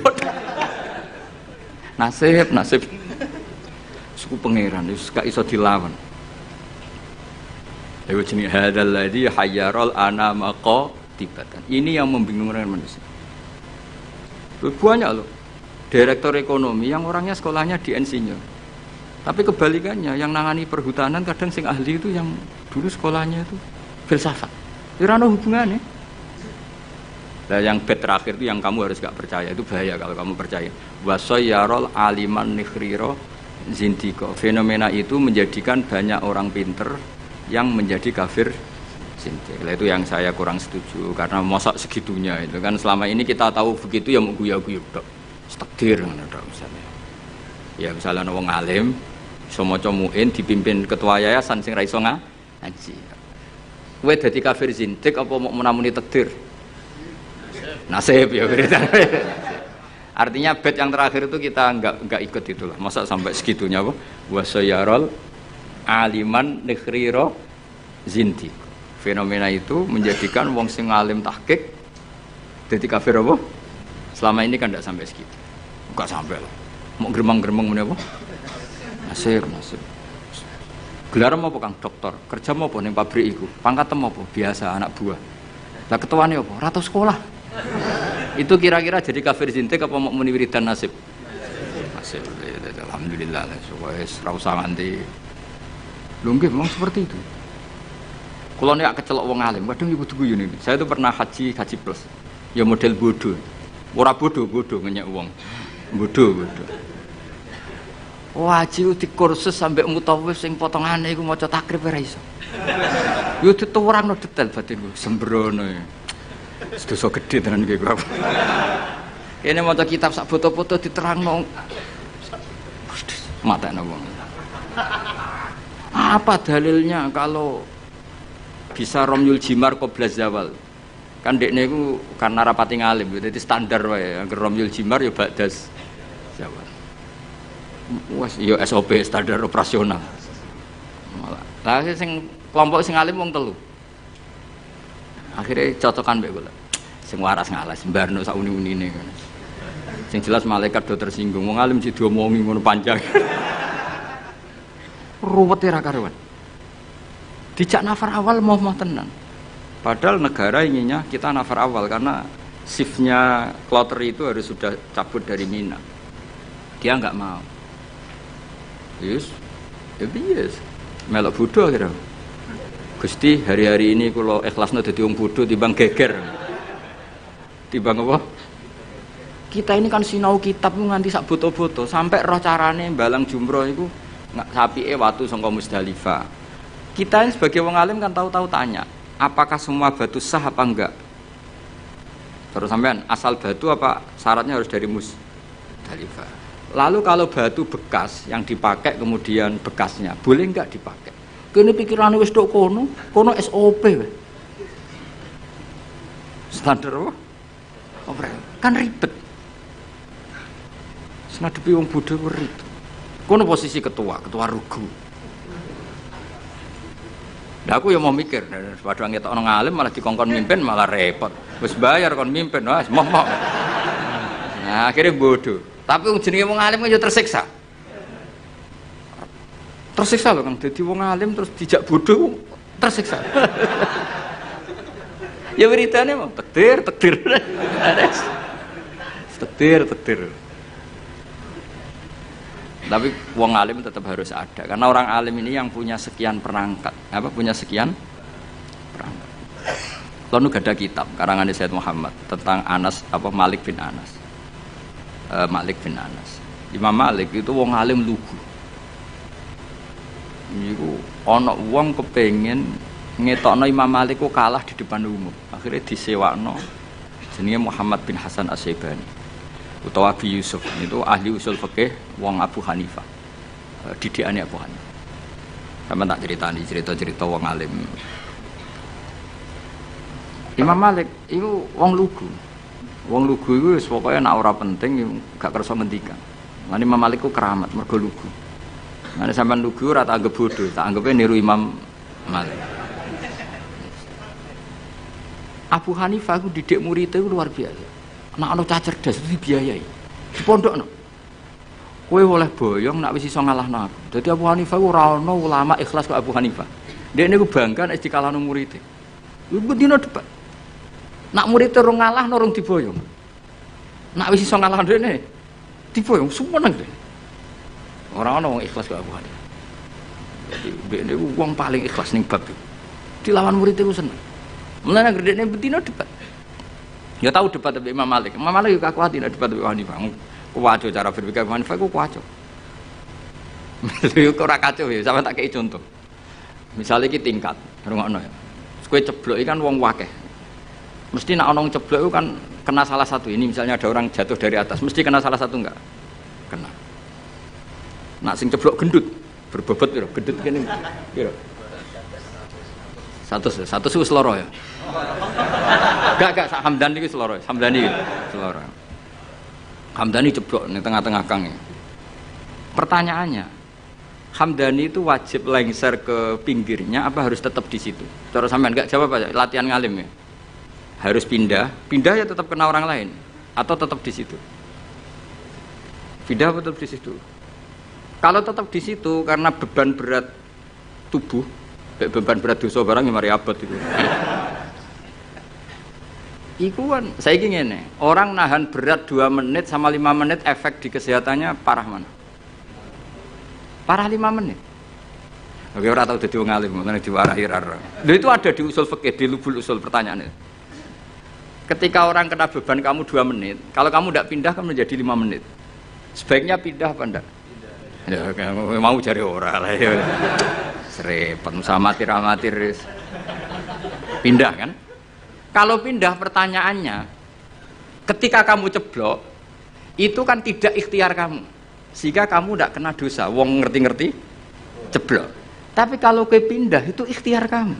Nasib suku pangeran wis gak iso dilawan. Ayo jenenge hadzal ladzi hayyaral anama qatibatan. Ini yang membingungkan manusia. Banyak loh direktur ekonomi yang orangnya sekolahnya di insinyur, tapi kebalikannya yang nangani perhutanan kadang sing ahli itu yang dulu sekolahnya itu filsafat. Ora ono hubungannya. Nah yang bed terakhir itu yang kamu harus gak percaya, itu bahaya kalau kamu percaya. Wasayyarol aliman nikhriro zindiko. Fenomena itu menjadikan banyak orang pinter yang menjadi kafir zindik. Itu yang saya kurang setuju karena mosok segitunya itu kan selama ini kita tahu begitu ya mau guyu-guyu tok. Takdir ngono tok misalnya. Ya misalnya wong alim iso maca muin dipimpin ketua yayasan sing ra iso ngaji. Kowe dadi kafir zindik apa mau menamuni takdir? Nasib ya berita. Artinya bed yang terakhir itu kita enggak ikut itulah. Masa sampai segitunya apa? Wasayyarol aliman nikhriro zindik. Fenomena itu menjadikan wong sing alim tahqiq dadi kafir apa? Selama ini kan tidak sampai segitu. Enggak sampai lah. Mau geremang-geremang meneh apa? Nasib. Gelar apa Kang dokter? Kerja apa ning pabrik iku? Pangkat apa? Biasa anak buah. Lah ketuane apa? Ratu sekolah. Itu kira-kira jadi kafir zindik apa mau muni wiridan nasib? Nasib. Alhamdulillah lah wis ra usah nganti. Lho nggih memang seperti itu. Kalau nek kecelok wong alim, kadang ibu tugu ini. Saya itu pernah haji plus. Ya model bodoh. Ora bodoh ngenyek wong. Bodoh. Haji di kursus sampai mutawif sing potongane iku maca takrib ora iso. Yo dituwurangno detail batinku, sembrono. Sedoso gede tenan iki kok. Kene maca kitab sak foto-foto diterangno. Matekno wong. Apa dalilnya kalau bisa romyul jimar qobla zawal? Kan dekne iku karena rapati ngalim, dadi standar wae. Angger romyul jimar ya ba'das zawal. Wes ya SOP standar operasional. Lah sing kelompok sing alim wong telu. Akhirnya cocokan mbek kula. sing waras ngalas mbarno sak uni-unine ngono. Sing jelas malaikat do tersinggung wong alim sing diomongi ngono panjang. Ruwete ra karuan. Dijak nafar awal mau tenan. Padahal negara inginnya kita nafar awal karena shiftnya kloter itu harus sudah cabut dari Mina. Dia nggak mau. Yes, yes. Melok bodoh kira. Gusti hari-hari ini kalau ikhlasnya dadi wong bodoh timbang geger. Timbang apa? Kita ini kan sinau kitab nganti sak boto-boto sampai roh carane balang jumroh iku sapike watu saka Musdalifah. Kita ini sebagai wong alim kan tahu-tahu tanya, apakah semua batu sah apa enggak? Terus sampean asal batu apa syaratnya harus dari Musdalifah? Lalu kalau batu bekas yang dipakai kemudian bekasnya boleh enggak dipakai? Kene pikirane wis tok kono SOP wae. Standar apa? Kan ribet. Senadepi wong bodho ribet. Kono posisi ketua rugu. Nah aku ya mau mikir, padahal ngetok orang alim malah dikongkon mimpin malah repot. Wis bayar kon mimpin, wis moh. Nah akhirnya bodoh. Tapi wong jenenge wong alim yo tersiksa. Tersiksa loh Kang, dadi wong alim terus dijak bodoh tersiksa. Ya beritanya mau tekdir. Tekdir. Tapi wong alim tetap harus ada karena orang alim ini yang punya sekian perangkat. Punya sekian perangkat. Lalu ada kitab karangan Sayyid Muhammad tentang Malik bin Anas. Malik bin Anas. Imam Malik itu wong alim lugu. Niku ana wong kepengin ngetokno Imam Malik ku kalah di depan umum. Akhirnya disewakno jenenge Muhammad bin Hasan As-Syaibani utawa Abi Yusuf, itu ahli usul fikih wong Abu Hanifah. Didikane Abu Hanifah. Sampeyan tak ceritani cerita-cerita wong alim. Imam Malik itu wong lugu. Wong lugu iku wis pokoke nek ora penting gak kersa ngendikan. Lan Imam Malik ku keramat mergo lugu. Nek sampean lugu ora tak anggap bodoh, tak anggape niru Imam Malik. Abu Hanifah ku didik muridé luar biasa. Nek ana cah cerdas dibiayai. Di pondokno. Kowe oleh boyong nek wis iso ngalahno aku. Dadi Abu Hanifah ora ana ulama ikhlas kok Abu Hanifah. Dekne ku bangga nek dikalahno muridé. Iku dina debat. Nak murid terus ngalah norong diboyong. Nak wis iso ngalah ndekne diboyong sumeneng deh. Ora ana wong ikhlas kok Abu Hanifah. Jadi dekne ku wong paling ikhlas ning bab iki. Dilawan murid iku seneng. Mulane dekne betina debat. Ya tahu debat dengan Imam Malik. Imam Malik juga kuat tidak debat dengan Hanifah. Kuwaco cara berpikir Hanifah ku kuwaco. Itu ora kacau ya, sampe tak kei contoh. Misalnya iki tingkat, rungokno ya. Kowe ceblok iki kan wong wakeh. Mesti nek ana wong ceblok itu kan kena salah satu. Ini misalnya ada orang jatuh dari atas, mesti kena salah satu enggak? Kena. Nak sing ceblok gendut, berbobot piro? Gendut kene piro? 100 wis loro ya. Gak Hamdani iki seloro. Hamdani seloro. Hamdani ceblok ning tengah-tengah kang. Pertanyaannya, Hamdani itu wajib lengser ke pinggirnya apa harus tetap di situ? Cara sampean enggak jawab aja, latihan ngalim ya. Harus pindah ya tetap kena orang lain atau tetap di situ? Pindah atau tetap di situ? Kalau tetap di situ karena beban berat tubuh, beban berat dosa barang yang mari abot itu. Iku kan saya ingin nih, orang nahan berat 2 menit sama 5 menit efek di kesehatannya parah mana? Parah 5 menit. Oke, orang tahu jadi wong alim, mana diwarai rara. Itu ada di usul fikih, di lubul usul pertanyaannya. Ketika orang kena beban kamu 2 menit, kalau kamu tidak pindah kan menjadi 5 menit. Sebaiknya pindah apa enggak? Ya, mau cari orang lah ya. Serempet, sama amatir. Pindah kan? Kalau pindah pertanyaannya, ketika kamu ceblok, itu kan tidak ikhtiar kamu, sehingga kamu tidak kena dosa. Wong ngerti-ngerti ceblok. Tapi kalau ke pindah itu ikhtiar kamu.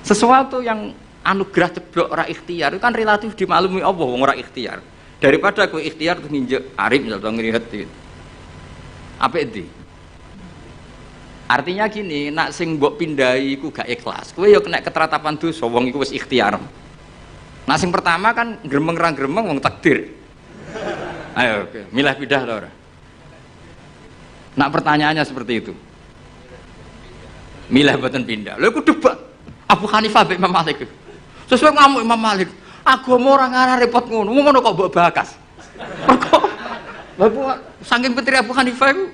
Sesuatu yang anugerah ceblok ora ikhtiar itu kan relatif dimaklumi Allah wong ora ikhtiar. Daripada kowe ikhtiar terus nginjek arif misal ngrihet gitu. Apa itu? Artinya gini, nak sing mbok pindahi iku gak ikhlas. Kowe ya kena keteratapan dosa, wong iku wis ikhtiar. Nah sing pertama kan gremeng ra gremeng wong takdir. Ayo, oke. Milah pindah to ora? Nah pertanyaannya seperti itu. Milah mboten pindah. Lha iku debat. Abu Hanifah mbek Imam Malik. Sesuai ngamuk Imam Malik. Agama ora ngarah repot ngono. Ngono kok mbok bakas. Mergo Bapak saking petri Abu Hanifah iku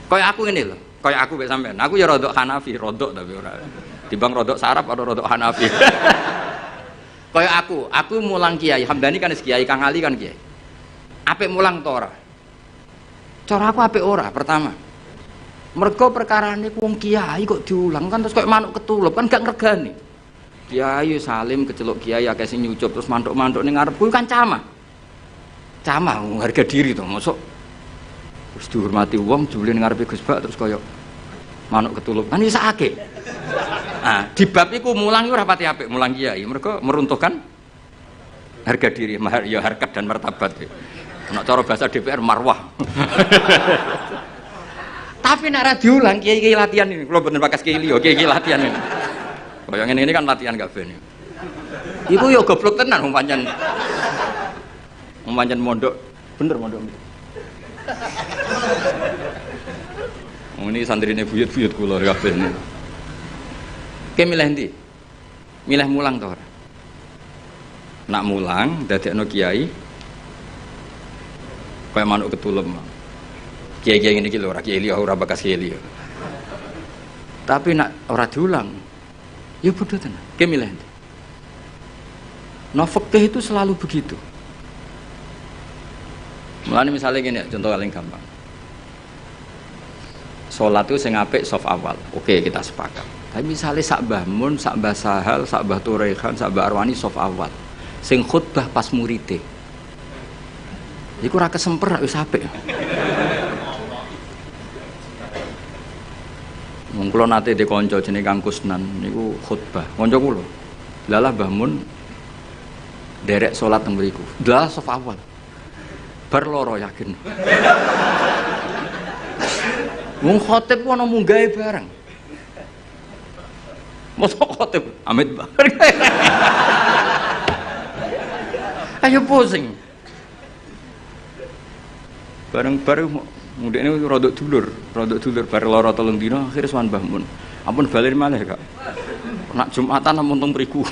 kaya aku ngene lho. Kaya aku mbek sampean. Aku ya rodok Hanafi, rodok tapi ora. Timbang rodok sarap atau rodok Hanafi. Kaya aku mulang Kiai Hamdani kan Kiai, Kang Ali kan Kiai. Apik mulang to ora? Cara aku apik ora pertama. Mergo perkarane wong kiai kok diulang kan terus kaya manuk ketulup kan gak ngregani. Kiai salim keceluk kiai akeh sing nyucup terus mantuk-mantuk ning ngarep kuwi kan camah. Camah harga diri to, mosok terus dihormati wong jule ning ngarepe Gus Bak terus kaya manuk ketulup. Kan iso akeh. Nah, di bab iku mulang ora pati apik mulang kiai, mergo meruntuhkan harga diri, ya harkat dan martabat. Nek cara bahasa DPR marwah. Tapi nek ra diulang kiai-kiai latihan ini, kula mboten bakas kiai liya, kiai-kiai latihan ini. Kaya ngene ini kan latihan gak ben. Iku ya goblok tenan wong pancen. Wong pancen mondok, bener mondok. Wong ini santrine buyut-buyut kula kabeh ini. Oke milih ndi? Milih mulang to ora? Nak mulang dadekno kiai kaya manuk ketulem. Kiai-kiai ngene iki lho ora kiai liya ora bakas kiai liya. Tapi nak ora diulang ya bodoh tenan. Oke milih ndi? Nah fikih itu selalu begitu. Mulane misalnya gini, contoh paling gampang. Salat itu sing apik saf awal. Oke, kita sepakat. Tapi misalnya sak Mbah Mun, sak Mbah Sahal, sak Mbah Turehan, sak Mbah Arwani saf awal. Sing khutbah pas murite. Iku ora kesemper wis apik. Wong kula nate de kanca jenenge Kang Kusnan niku khutbah. Kanca kula. Lalah Mbah Mun derek salat teng mriku. Lah saf awal. Bar loro yakin. Wong khotib ku ana munggahe bareng. Mosok khotib amit banget. Ayo pusing. Bareng-bareng mudekne rodok dulur bar lara 3 dina akhire sowan Mbah Mun. Ampun balir malih, Kak. Nak Jumatan ampun teng mriku.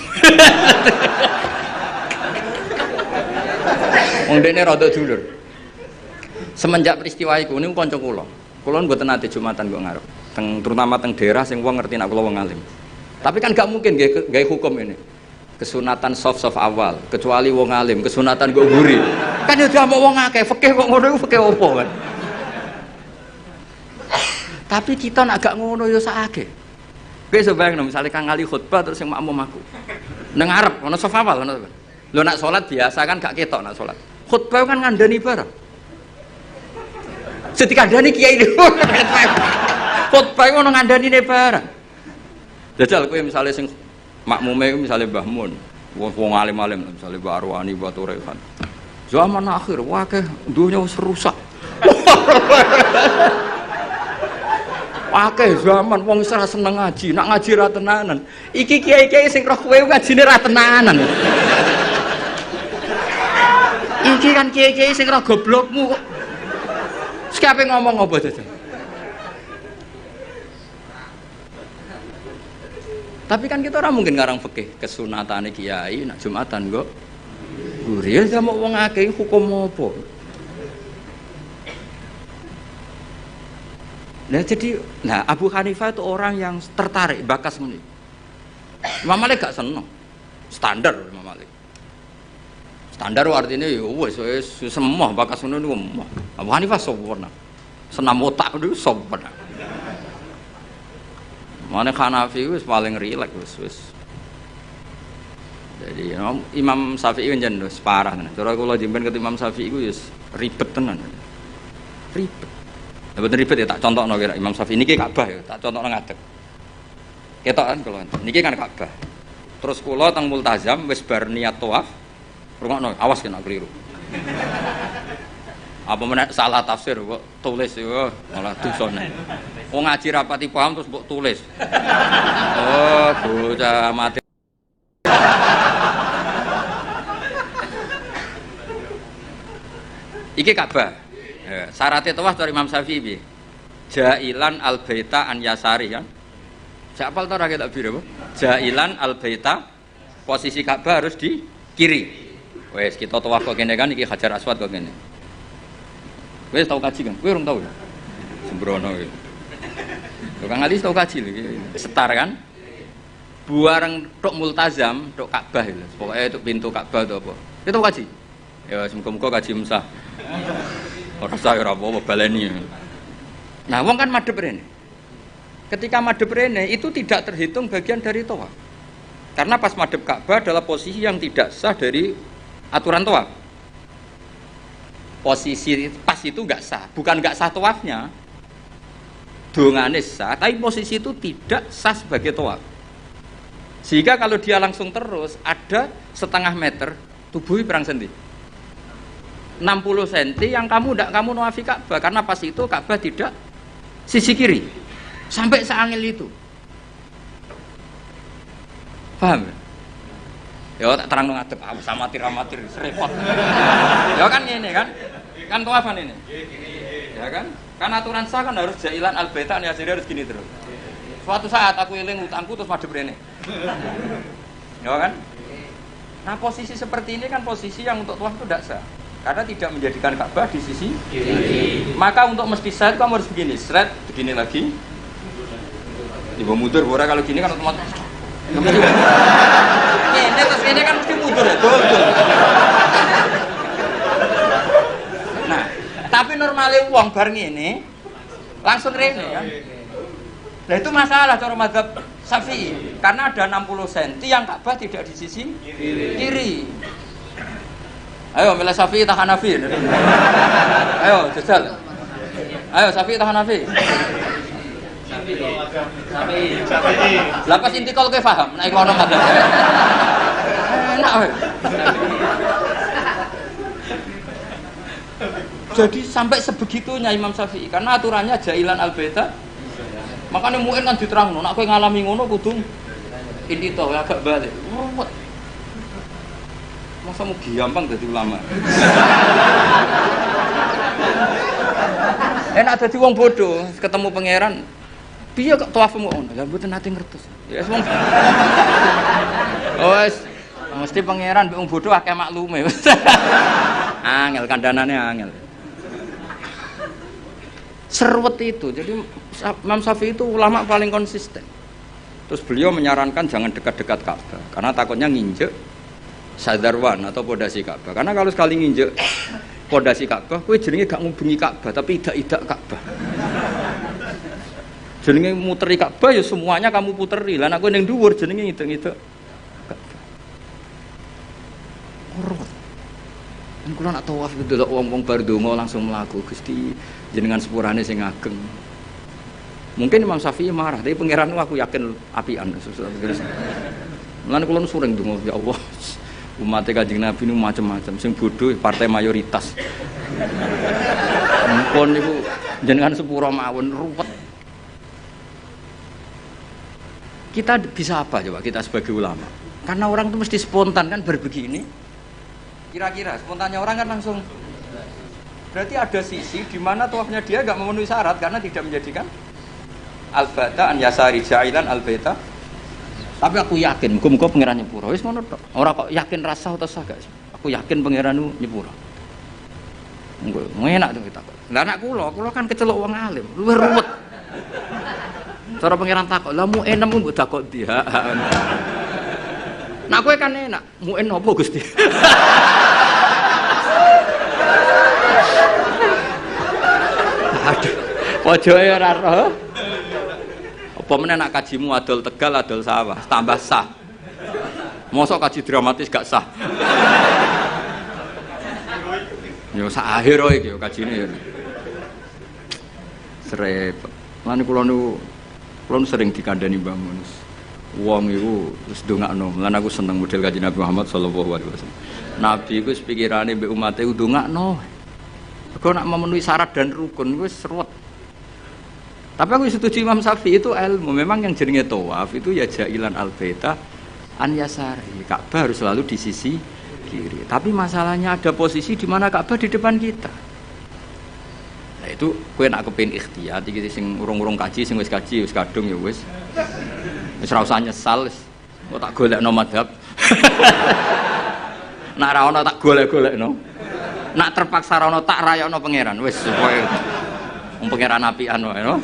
Wong dene rodok dulur. Semenjak peristiwa iku niku kanca kula. Kula mboten nate Jumatan kok ngarep. Terutama teng daerah sing wong ngerti nek kula wong alim. Tapi kan gak mungkin gawe hukum ini. Kesunatan soft awal, kecuali wong alim, kesunatan kok guri. Kan ya diamuk wong akeh, fikih kok ngono iku fikih opo kan. Tapi kita nak gak ngono ya sakake. Kowe iso bayangno misale Kang Ali khutbah terus sing makmum aku. Nang ngarep ana soft awal ngono. Lho nak salat biasa kan gak ketok nak salat. Khutbah kan ngandani bareng. Dikandani kiai niku. Khotbah ngono ngandani barang. Jajal kowe misale sing makmume misale Mbah Mun, wong alim-alim misale Mbah Arwani, Mbah Turehan. Zaman akhir wakeh dunya wis rusak. Akeh zaman wong wis ora seneng ngaji, nak ngaji ra tenanan. Iki kiai-kiai sing roh kowe ngajine ra tenanan. Iki kan kiai-kiai sing roh goblokmu kok. Siapa ngomong apa saja? Tapi kan kita orang mungkin ngarang fikih kesunatane kiai nak Jumatan kok. Gurih sama wong akeh hukum apa? Nah jadi, Abu Hanifah itu orang yang tertarik bakas muni. Imam Malik gak seneng. Standar Imam Malik. Standar artinya ya wis semua bakas ngono niku. Abu Hanifah sempurna. Senam otak niku sempurna. Mane Hanafi wis paling rileks wis. Jadi Imam Syafi'i njen wis parah tenan. Cara kula jemben ket Imam Syafi'i iku wis ribet tenan. Ribet. Ya bener ribet ya tak contohno kira Imam Syafi'i niki Ka'bah ya, tak contohno ngadeg. Ketokan kula. Niki kan Ka'bah. Terus kula teng Multazam wis bar niat tawaf. Rungokno, awas kena keliru. Apa meneh salah tafsir kok tulis yo malah dosane. Wong ngaji rapati paham terus mbok tulis. Oh, bocah mati Iki Ka'bah. Syaratnya tawaf dari Imam Syafi'i piye? Jailan al-baita an yasari kan. Siapa tahu rakyat takbir apa? Jailan al-baita, posisi Ka'bah harus di kiri. Wes kita tawaf kok kene kan iki Hajar Aswad kok kene. Wes tau kaji kan? Kowe urung tau ya? Sembrono iki. Tukang hadis tau kaji lho iki. Setar kan? Buareng tok multazam, tok Ka'bah itu. Pokoknya itu pintu Ka'bah itu apa? Itu kaji. Ya semoga kaji mesah. Ora usah ora apa-apa baleni. Nah, wong kan madhep rene. Ketika madhep rene itu tidak terhitung bagian dari tawaf. Karena pas madhep Ka'bah adalah posisi yang tidak sah dari aturan tawaf. Posisi pas itu enggak sah, bukan enggak sah tawafnya. Dongane sah, tapi posisi itu tidak sah sebagai tawaf. Sehingga kalau dia langsung terus ada setengah meter tubuhi perang sendi. 60 cm yang kamu nawafi Ka'bah karena pas itu Ka'bah tidak sisi kiri sampai seangil itu. Paham? Ya tak terang ngadep amatir repot. Ya kan ngene kan? Kan tawafan ini. Ya kan? Kan aturan sah kan harus jailan al-baita ya harus gini terus. Suatu saat aku eling utangku terus madhep rene. Ya kan? Nah, posisi seperti ini kan posisi yang untuk tawaf itu tidak sah. Karena tidak menjadikan Ka'bah di sisi kiri. Maka untuk mesti sah kamu harus begini, straight, begini lagi. Dibawa mundur, bora kalau gini kan otomatis. Ini terus ini kan mesti mundur ya, betul. Nah, tapi normalnya uang bareng ini langsung rene kan. Nah itu masalah cara mazhab Syafi'i karena ada 60 cm yang Ka'bah tidak di sisi kiri. Ayo milih Syafi'i tak Hanafi. Ayo jajal. Ayo Syafi'i tak Hanafi. Syafi'i. Lah pas intikal kowe paham nek ngono mazhab. Enak wae. Jadi sampai sebegitunya Imam Syafi'i karena aturannya jailan al-baita. Makanya mu'in kan diterangno, nek kowe ngalami ngono kudu ini toh agak balik. Ruwet. Masa mau gampang jadi ulama? Enak jadi wong bodoh, ketemu pangeran. Piye kok tawafmu ngono? Lah mboten nate ngertos. Ya wis wong. Wes mesti pangeran mbek wong bodoh akeh maklume. Angel kandanane angel. Serwet itu. Jadi Imam Syafi'i itu ulama paling konsisten. Terus beliau menyarankan jangan dekat-dekat Ka'bah karena takutnya nginjek sadarwan atau pondasi Ka'bah. Karena kalau sekali nginjek pondasi Ka'bah, kowe jenenge gak ngubengi Ka'bah tapi idak-idak Ka'bah. Jenenge muteri Ka'bah ya semuanya kamu puteri. Lah nek kowe ning dhuwur jenenge ngidek-ngidek Ka'bah. Ruwet. Kan kula nak tawaf delok wong-wong bar donga langsung mlaku Gusti jenengan sepurane sing ageng. Mungkin Imam Syafi'i marah, tapi pangeran aku yakin apian. Mulane kula nu sering donga ya Allah. Umat Kanjeng Nabi ini macam-macam, sing bodoh partai mayoritas. Mumpun niku jenengan sepura mawon ruwet. Kita bisa apa coba kita sebagai ulama? Karena orang itu mesti spontan kan berbegini. Kira-kira spontannya orang kan langsung. Berarti ada sisi di mana tawafnya dia enggak memenuhi syarat karena tidak menjadikan al-baita an yasari jailan al-baita. Tapi aku yakin, muga-muga pangeran nyepuro. Wis ngono tok. Ora kok yakin rasa atau sah gak. Aku yakin pangeran nyepuro. Engko enak to kita. Lah anak kula kan kecelok wong alim, luwih ruwet. Cara pangeran takok, "Lah mu enem mbok takok dia." Nah kowe kan enak, mu en opo Gusti? Aduh. Pojoke ora roh. Apa meneh nak kajimu adol Tegal adol sawah tambah sah. Mosok kaji dramatis gak sah. Yo sak akhir iki yo kajine. Srepet. Lan kula nu sering dikandani Mbah Mun. Wong iku wis ndongakno. Lan aku seneng model Kanjeng Nabi Muhammad sallallahu alaihi wasallam. Nabi iku wis pikirane mbek umate ndongakno. Kok nak memenuhi syarat dan rukun wis ruwet. Tapi aku setuju Imam Syafi'i itu ilmu. Memang yang jenenge tawaf itu ya jailan al-baita an yasari. Ka'bah harus selalu di sisi kiri. Tapi masalahnya ada posisi di mana Ka'bah di depan kita. Nah itu kowe nak kepengin ikhtiyat iki sing urung-urung kaji, sing wis kaji wis kadung ya wis. Wis ora usah nyesal wis. Kok tak golekno madhab. Nak ra ono tak golek-golekno. Nak terpaksa ra ono tak rayakno pangeran wis pokoke wong pangeran apian wae no.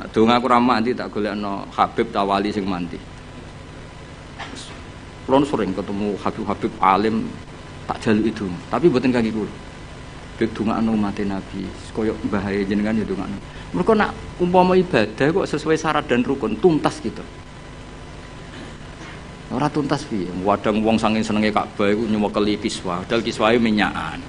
Nak donga aku ra mandi tak golekno Habib Tawali sing mandi. Kulo sering ketemu Habib-habib alim tak jaluk itu, tapi mboten kaki kula. Bek dongakno mate Nabi, koyo bahaya jenengan ya dongakno. Mergo nak umpama ibadah kok sesuai syarat dan rukun tuntas gitu. Ora tuntas piye? Wadang wong saking senenge Ka'bah iku nyewekeli kiswa, dal kiswahe minyakan.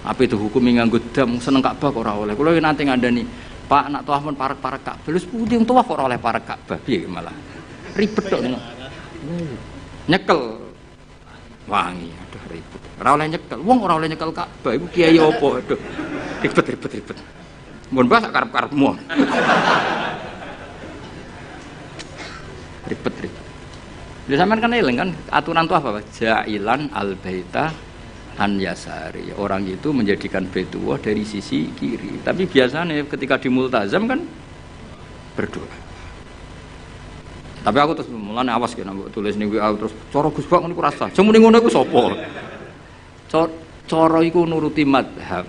Apa itu hukum nganggo dam seneng Ka'bah kok ora oleh. Kula nanti ngandani, Pak nak tawaf men parek-parek Ka'bah. Lha pundi wong tawaf kok ora oleh parek Ka'bah piye malah. Ribet tok. Nyekel wangi, aduh ribet. Ora oleh nyekel. Wong ora oleh nyekel Ka'bah iku kiai apa? Aduh. Ribet. Mun bahas karep-karepmu. Ribet. Lha sampean kan eling kan aturan itu apa? Ja'ilan al-baita an yasari. Orang itu menjadikan Baitullah dari sisi kiri. Tapi biasanya ketika di multazam kan berdoa. Tapi aku terus mulane awas kena mbok tulis ning WA terus cara Gus Bak niku rasa. Sing muni ngono iku sapa? Cara iku nuruti madhab.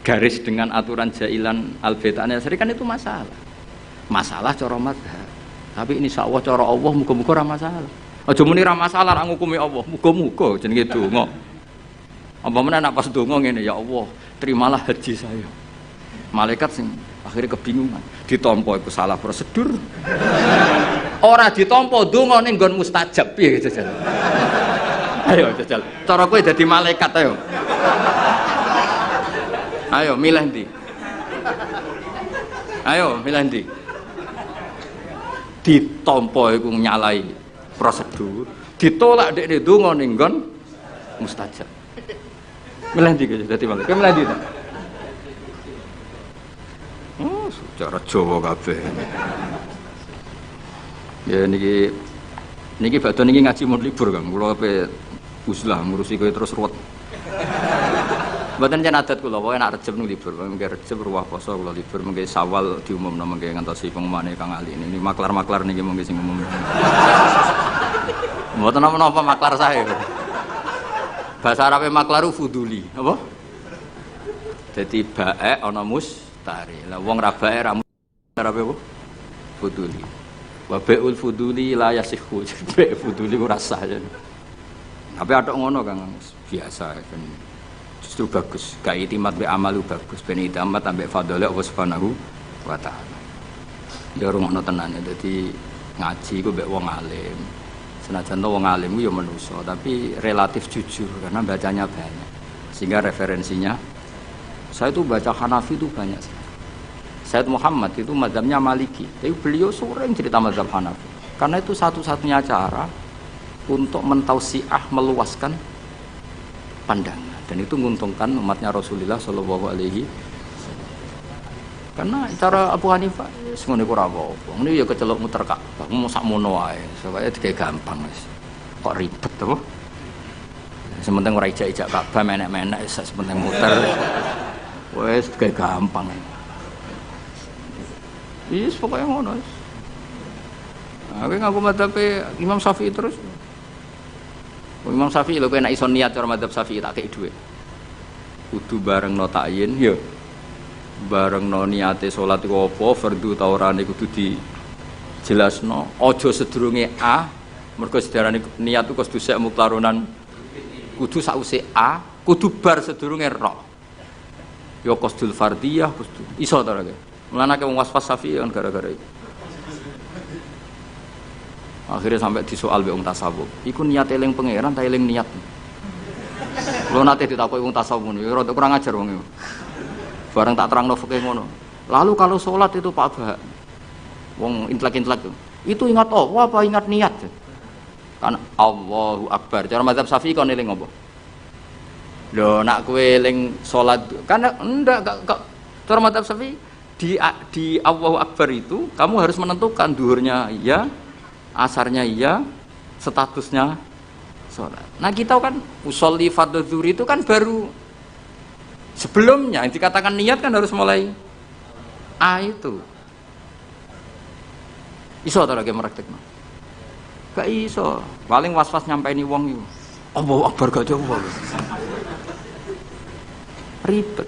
Garis dengan aturan Ja'ilan al-baita an yasari kan itu masalah. Masalah cara madhab. Tapi ini insyaallah cara Allah muga-muga ora masalah. Aja muni ra masalah ra ngukumi Allah, muga-muga jenenge donga. Apa meneh nek pas donga ngene ya Allah, terimalah haji saya. Malaikat sing akhirnya kebingungan, ditampa iku salah prosedur. Ora ditampa donga ning nggon mustajab piye jajal. Ayo jajal. Cara kowe dadi malaikat ayo. Ayo milih ndi? Ayo milih ndi? Ditampa iku nyalai prosedur, ditolak dekne donga ning nggon mustajab. Milih ndi dadi malaikat? Milih ndi? Oh, secara Jawa kabeh. Ya niki badhe niki ngaji mun libur Kang. Kula ape uzlah ngurusi kowe terus ruwet. Mboten jan adat kula, pokoke nek Rejeb niku libur, mengke Rejeb ruwah poso kula libur, mengke Sawal diumumno mengke ngantosi pengumumane Kang Ali. Ini maklar-maklar niki mengke sing umum. Mboten napa-napa maklar saya. Bahasa Arabe maklaru fuduli, apa? Dadi baek ana mustari. Lah wong ra baek ra Arabe apa? Fuduli. Wa bai'ul fuduli la yasihhu. Baek fuduli ora sah. Tapi atok ngono Kang, biasa kan. Justru bagus, gak itimat be amalu bagus, ben itimat ambek fadhole Allah Subhanahu wa taala. Ya rungokno tenan ya, dadi ngaji ku mbek wong alim. Senajan to wong alim ku ya manusa, tapi relatif jujur karena bacanya banyak. Sehingga referensinya saya itu baca Hanafi itu banyak sekali. Sayyid Muhammad itu mazhabnya Maliki, tapi beliau sering cerita mazhab Hanafi. Karena itu satu-satunya cara untuk mentausiah, meluaskan pandangan. Dan itu menguntungkan umatnya Rasulullah Shallallahu Alaihi Wasallam. Karena cara Abu Hanifah semuanya kurang apa. Ini ya kecelok muter Ka'bah, mau sak mono ae, supaya digawe gampang wis. Kok ribet to? Sementing ora ijak-ijak Ka'bah menek-menek, sementing muter. Wis digawe gampang. Wis pokoke ngono wis. Aku ngaku madhabe Imam Syafi'i terus. Imam Syafi'i lho kowe nek iso niat cara madzhab Syafi'i tak kei dhuwit. Kudu barengno takyin ya. Barengno niate salat iku apa, fardhu ta ora niku kudu dijelasno. Aja sedurunge A, mergo sedarane niat iku kudu sek muktaronan. Kudu sause A, kudu bar sedurunge Ra. Ya qasdul fardhiyah kudu. Iso ta ora kowe? Mulane wong waswas Syafi'i kan gara-gara iki. Akhirnya sampai disoal be wong tasawuf. Iku niat eling pangeran ta eling niat. Lho nate ditakoki wong tasawuf niku rada kurang ajar wong iku. Bareng tak terangno fikih ngono. Lalu kalau sholat itu Pak Bah. Wong intelek-intelek itu ingat Allah apa ingat niat? Kan Allahu Akbar. Cara mazhab Syafi'i kon eling apa? Lho nak kowe eling sholat kan ndak cara mazhab Syafi'i di Allahu Akbar itu kamu harus menentukan duhurnya iya, asarnya iya, statusnya sholat. Nah kita kan usolli fardhu zuhri itu kan baru sebelumnya yang dikatakan niat kan harus mulai itu. Iso atau lagi meraktekno? Gak iso. Paling was-was nyampaini wong itu. Allahu Akbar gak jauh. Ribet.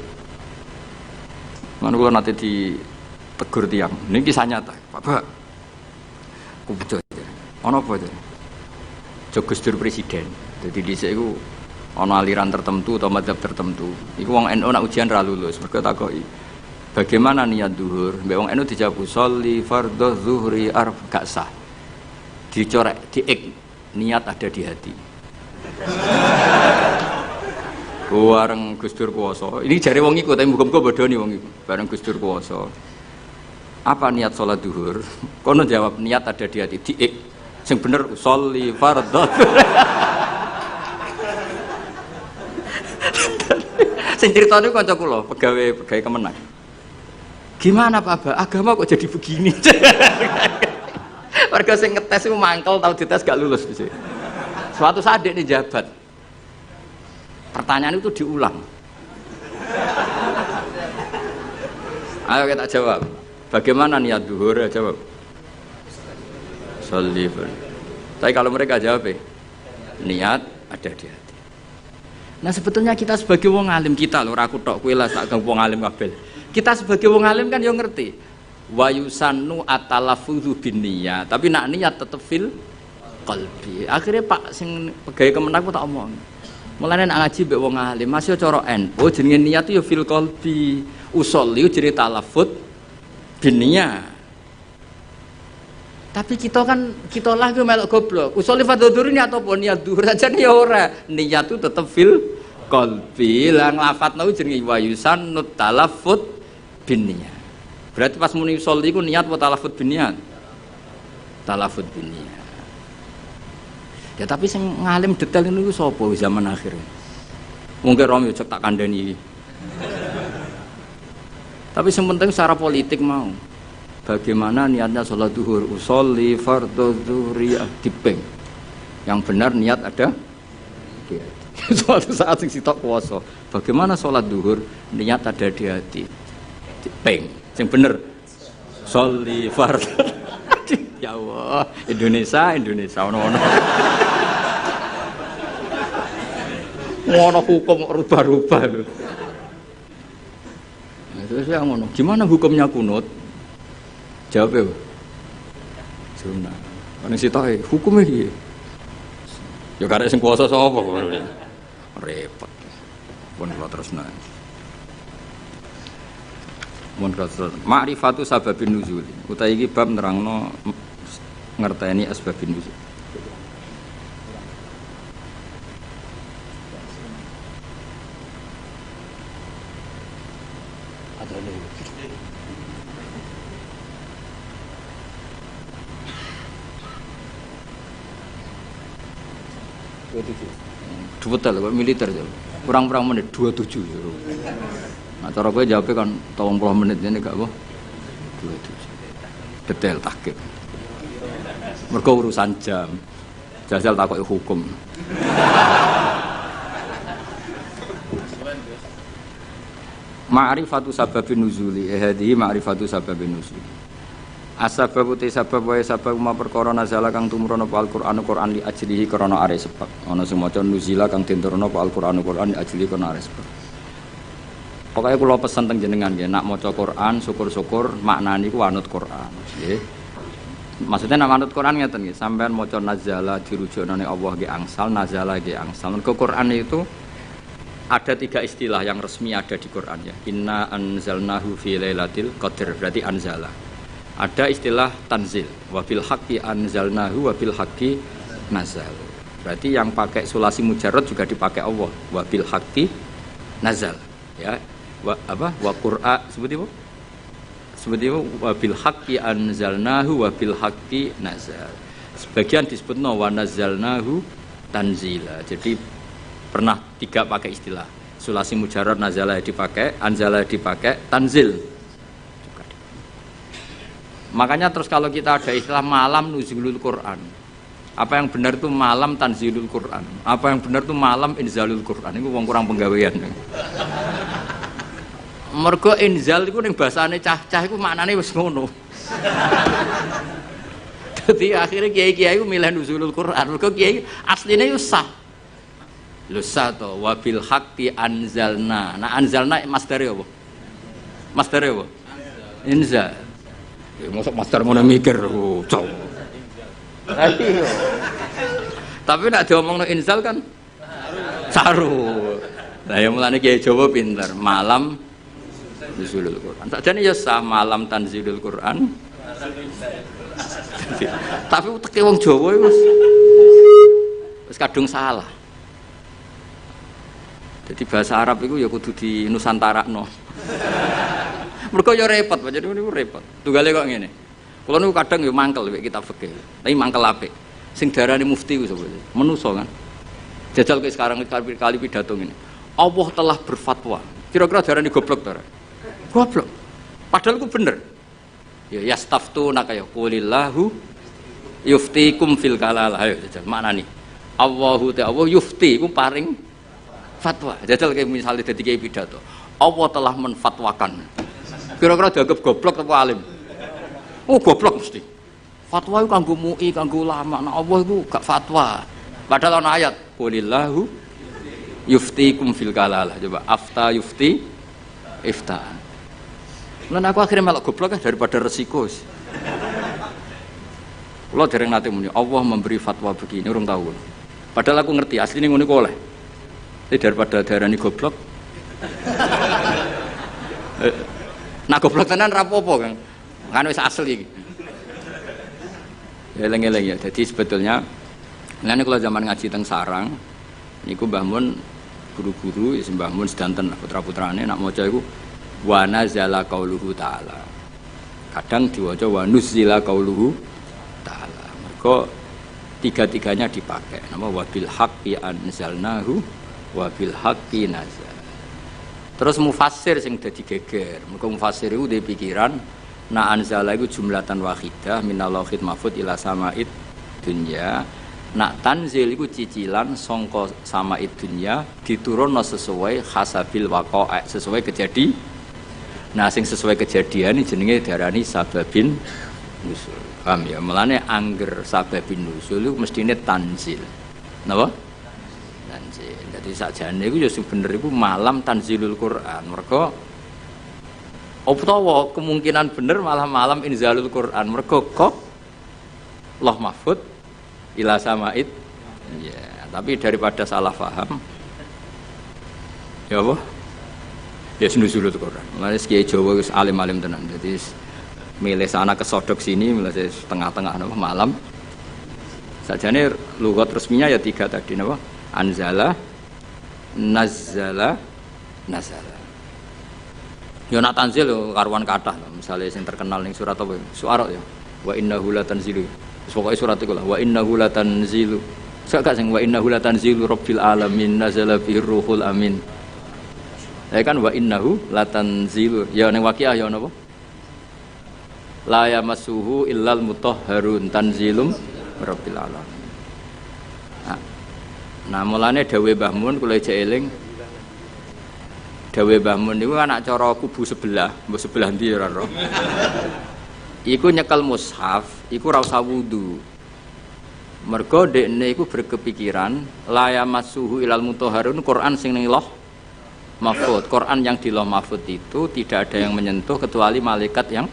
Mana kalau nanti ditegur tiang. Ini kisah nyata. Pak, aku betul. Ono apa itu? Jogus Dur presiden. Jadi di sini ono aliran tertentu atau mazhab tertentu. Iku wong NU nak ujian ra lulus. Mergo takoki. Bagaimana niat zuhur? Mbek wong NU dijawab sholli fardhu zuhri gak sah. Dicorek, diik niat ada di hati. Bareng Gus Dur puasa. Ini jare wong iku tapi muga-muga bodoni wong iku. Bareng Gus Dur puasa. Apa niat sholat zuhur? Kono jawab niat ada di hati. Diik. Sing bener sholli fardhu. Sing critane kanca kula, pegawai Kemenang. Gimana Pak Ba? Agama kok jadi begini? Warga sing ngetes itu mangkel, tahu dites gak lulus. Suatu saat dia jabat, pertanyaan itu diulang. Ayo kita jawab. Bagaimana niat zuhur? Jawab. Sholli. Tapi kalau mereka jawab, niat ada di hati. Nah sebetulnya kita sebagai wong alim kita loh, aku tok kowe lah sak wong alim kabeh. Kita sebagai wong alim kan yo ngerti. Wa yusannu atalafudzu binniyah, tapi nak niat tetep fil qalbi. Akhirnya Pak sing pegawai Kemenang ku tak omong. Mulane nak ngaji mbek wong alim, masih cara NU jenenge niat yo fil qalbi. Usolli jenenge talafut binniyah. Tapi kita lah ku melok goblok. Usolli fardhu zuhri niat apa niat zuhur saja ya ora. Niat itu tetep fil qalbi. Lah nglafatno jenenge wa yusannu talafut binniyah. Berarti pas muni sholli iku niat apa talafut binniyah? Talafut binniyah. Ya tapi sing ngalim detail niku sapa zaman akhir. Mungkin Romi cek tak kandhani. Tapi sing penting secara politik mau. Bagaimana niatnya sholat zuhur? Usolli fardhu zuhri dipeng. Yang benar niat ada. Suatu saat sing sitok puasa. Bagaimana sholat zuhur? Niat ada di hati. Dipeng. Yang bener sholli fardhu. Ya Allah, Indonesia ono. Ngono hukum rubah-rubah lho. Nah, terus ya ngono. Gimana hukumnya kunut? Jawab ya. Sunnah. Kan sitoke hukume piye? Ya karek sing kuwasa sapa kok. Repot. Pun kula terusna. Mun kasal ma'rifatu sababin nuzul. Utawi iki bab nerangno ngerteni asbabin nuzul. Dua kok militer kurang menit 27. Nah cara gue jawabnya kan 30 menit ini gak apa 27 detail takik mergo urusan jam jajal takoki hukum. Ma'rifatu sababin nuzuli hadhihi ma'rifatu sababin nuzuli. Asbab uti sabab wae sabab ma perkara nazala kang tumurun apa Al-Qur'an Qur'an li ajlihi krana are sebab. Ana sing maca nuzila kang tinturna apa Al-Qur'an Qur'an li ajlihi krana are sebab. Pokoke kula pesen teng jenengan nggih, nak maca Qur'an syukur-syukur maknane iku anut Qur'an, nggih. Maksudnya nak anut Qur'an ngeten nggih, sampean maca nazala dirujukna ning Allah nggih angsal, nazala nggih angsal. Mergo Qur'an itu ada 3 istilah yang resmi ada di Qur'an ya. Inna anzalnahu fi lailatul qadar, berarti anzala. Ada istilah tanzil, wabil haqqi anzalnahu wabil haqqi nazal. Berarti yang pakai sulasi mujarrad juga dipakai Allah, wabil haqqi nazal. Ya, wa qur'a seperti itu wabil haqqi anzalnahu wabil haqqi nazal. Sebagian disebutno wa nazalnahu tanzila. Jadi pernah 3 pakai istilah. Sulasi mujarrad nazala dipakai, anzala dipakai, tanzil. Makanya terus kalau kita ada istilah malam nuzulul Quran Apa yang benar itu malam tanzilul Quran. Apa yang benar itu malam inzalul Quran. Iku wong kurang penggawean. Mergo inzal iku ning basane cah-cah iku maknane wis ngono. Dadi akhirnya kiai-kiai iku milih nuzulul Quran. Mergo kiai asline yo sah. Lho sah to wa bil haqqi anzalna. Nah anzalna masdare apa? Masdare apa? Inzal. Ya mosok masdar ngono mikir, cowok. Tapi nak diomongno inzal kan saru. Lah ya mulane kiai Jawa pinter, malam nuzulul Quran. Sakjane ya sah malam tanzilul Quran. Tapi teke wong Jawa iku wis kadung salah. Jadi bahasa Arab itu ya kudu di Nusantarakno. Mergo ya repot, jadi niku repot. Tunggale kok ngene. Kula niku kadang ya mangkel mek kitab fikih. Tapi mangkel apik. Sing darani mufti ku sapa? Menusa kan. Jajal ke sekarang kali pidato ngene. Allah telah berfatwa. Kira-kira darani goblok ta ora? Goblok. Padahal ku bener. Ya yastaftunaka ya qulillahu yuftikum fil kalalah. Ayo jajal maknani. Allahu ta'ala yufti ku paring fatwa. Jajal kayak misalnya dadi kiai pidato. Allah telah menfatwakan. Kira-kira dianggap goblok apa alim? Oh goblok mesti. Fatwa itu kanggo MUI, kanggo ulama. Nah Allah itu gak fatwa. Padahal ana ayat, qulillahu yuftikum fil kalalah. Coba afta yufti iftaan. Lan aku akhirnya melok goblok daripada resiko. Kula dereng nate muni, Allah memberi fatwa begini, urung tahu. Padahal aku ngerti asline ngono iku oleh. Tapi daripada darani goblok. Nah goblok tenan ra apa-apa, Kang. Kan wis asli iki. Ya eling-eling ya. Jadi sebetulnya ngene kalau zaman ngaji teng Sarang niku Mbah Mun guru-guru ya Mbah Mun sedanten putra-putrane nak maca iku wa nazala qauluhu ta'ala. Kadang diwaca wa nuzila qauluhu ta'ala. Mergo tiga-tiganya dipakai. Nama wa bil haqqi anzalnahu wa bil haqqi nazal. Terus mufassir sing dadi geger. Mergo mufassir iku duwe pikiran na anzala iku jumlatan wahidah minallahil mahfuz ila sama'id dunya. Nak tanzil iku cicilan sangka sama'id dunya diturunno sesuai hasabil waqa'a, sesuai kejadian. Nah sing sesuai kejadian iki jenenge diarani sababin nusul. Paham ya? Mulane angger sababin nusul iku mestine tanzil. Napa? Tanzil. Dadi sakjane iku ya sing bener iku malam tanzilul Quran. Mergo utawa kemungkinan bener malah malam inzalul Quran. Mergo kok Allah mahfud ila sama'id. Ya, tapi daripada salah paham ya apa? Ya nuzulul Quran. Mulane kiai Jawa wis alim-alim tenan. Jadi milih sana kesodok sini, milih tengah-tengah napa malam. Sajane lughat resminya ya tiga tadi napa? Anzala, nazzala, nazala. Ya nak tanzil yo karuan kathah lho. Misale sing terkenal ning surat apa? Suara ya. Wa innahu latanzilu. Pokoke surat iku lah. Wa innahu latanzilu. Sak gak sing wa innahu latanzilu rabbil alamin nazala bihi ruhul amin. Ya kan wa innahu latanzilu. Ya ning Waqiah ya napa? La yamassuhu illal mutahharun tanzilum rabbil alamin. Nah mulane dawuh Mbah Mun kula ijek eling. Dawuh Mbah Mun niku anak cara kubu sebelah, mbok sebelah ndi ora ro. Iku nyekel mushaf, iku ora usah wudu. Mergo dekne iku berkepikiran la yamassuhu ilal mutahharun Quran sing ning Lauh Mahfuz. Quran yang di Lauh Mahfuz itu tidak ada yang menyentuh kecuali malaikat yang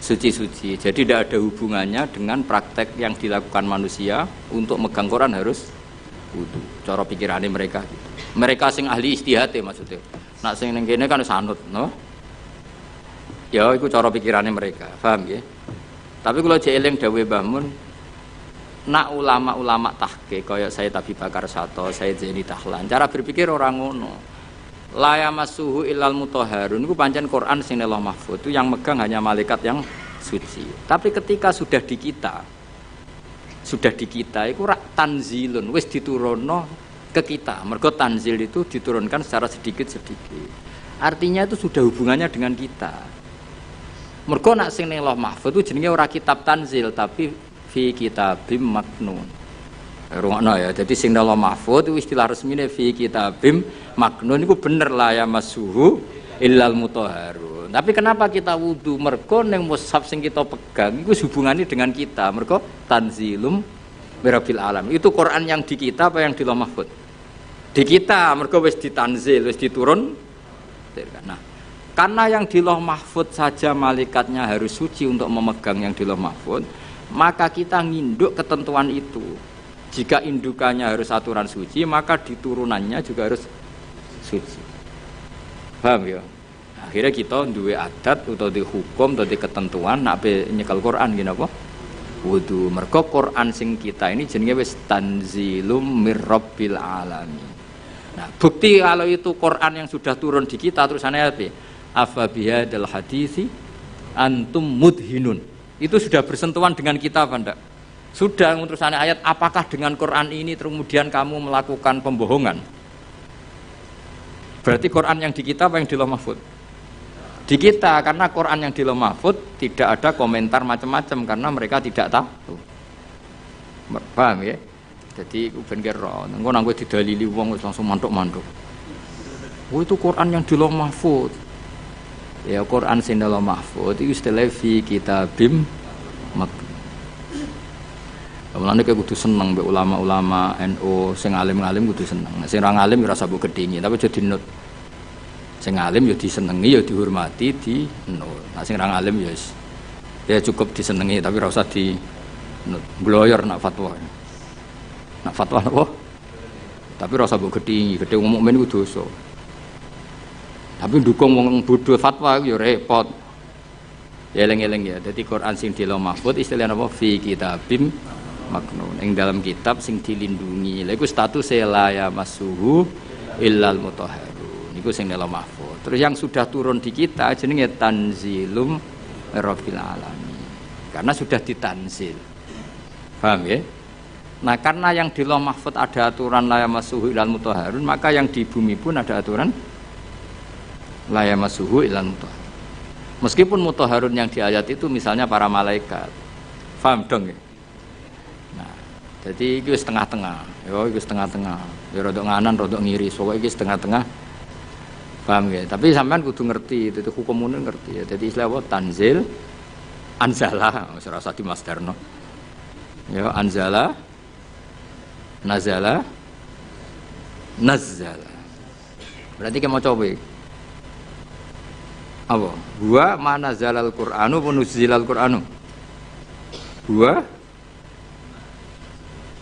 suci-suci. Jadi tidak ada hubungannya dengan praktek yang dilakukan manusia untuk megang Quran harus wudu. Cara pikirane mereka gitu. Mereka sing ahli ijtihad maksudnya. Nak sing ning kene kan sanut, no? Ya iku cara pikirane mereka, paham ya? Tapi kalau jeeling dawuh Mbah Mun, nak ulama-ulama tahqiq kaya Sayyid Abi Bakar Sato, Sayyid Zaini Tahlan, cara berpikir orang ngono. La yamassuhu illal mutahharun iku pancen Quran sing Allah Mahfuz itu yang megang hanya malaikat yang suci. Tapi ketika sudah di kita iku rak tanzilun wis diturunno ke kita. Mergo tanzil itu diturunkan secara sedikit-sedikit. Artinya itu sudah hubungannya dengan kita. Mergo nak sing ning Lauh Mahfuz itu jenenge ora kitab tanzil tapi fi kitabim maknun. Rungokno ya. Jadi sing lauh mahfuz itu istilah resmine fi kitabim maknun iku bener la ya masuhu illal mutahharun. Tapi kenapa kita wudu? Mergo ning mushaf sing kita pegang iku hubungannya dengan kita. Mergo tanzilum mirabbil alam. Itu Quran yang di kita apa yang di lauh mahfuz? Di kita, mergo wis ditanzil, wis diturun. Nah, karena yang di lauh mahfuz saja malaikatnya harus suci untuk memegang yang di lauh mahfuz, maka kita nginduk ketentuan itu. Jika indukannya harus aturan suci, maka diturunannya juga harus suci. Paham ya? Akhirnya kita duwe adat atau di hukum atau di ketentuan nak nyekel Quran gini apa? Wudu. Mergo Quran sing kita ini jenenge wis tanzilum mirabbil alamin. Nah, bukti kalau itu Quran yang sudah turun di kita terusannya apa? Afa bihadzal haditsi antum mudhinun. Itu sudah bersentuhan dengan kita apa enggak? Sudah terusannya ayat, apakah dengan Quran ini kemudian kamu melakukan pembohongan? Berarti Quran yang di kita apa yang di lauh mahfuz? Di kita, karena Quran yang di lauh mahfuz tidak ada komentar macam-macam karena mereka tidak tahu. Paham ya? Jadi ben kira engko nang kowe didalili wong wis langsung mantuk-mantuk. Oh itu Quran yang di lauh mahfuz. Ya Quran sing di lauh mahfuz itu istilah fi kitabim maknun. Mulane kowe kudu seneng mbek ulama-ulama NU sing alim-alim kudu seneng. Sing ora alim ora usah mbok gedhingi, tapi aja dinut. Sing alim ya disenengi, ya dihormati, dinut. Nah sing ora alim ya cukup disenengi tapi ora usah di ngloyor nak fatwa. Nak fatwa apa? Tapi ora usah mbok gedhingi, gedhe wong mukmin ku dosa. Tapi dukung wong bodho fatwa ya repot. Ya eling-eling ya. Dadi Quran sing di lauh mahfuz istilahnya apa? Fi kitabim maknun. Ing dalam kitab sing dilindungi. Lha iku status la ya masuhu illal mutahharun. Niku sing lauh mahfuz. Terus yang sudah turun di kita jenenge tanzilum rabbil alamin. Karena sudah ditanzil. Paham ya? Nah, karena yang di lauh mahfuz ada aturan la ya masuhu illal mutahharun, maka yang di bumi pun ada aturan la ya masuhu illal mutahharun. Meskipun mutahharun yang di ayat itu misalnya para malaikat. Paham dong ya? Nah, jadi itu setengah-tengah. Yo, itu setengah-tengah. Ya rodok nganan, rodok ngiri. Pokoknya itu setengah-tengah. Paham ya? Tapi sampean kudu ngerti, itu hukum umum ngerti ya. Jadi istilah apa? Tanzil, anzala, serasa di masdarno. Ya, anzala, nazala, nazzala. Berarti kita mau coba. Apa? Huwa mana zalal Qur'anu wa nuzilal Qur'anu. Huwa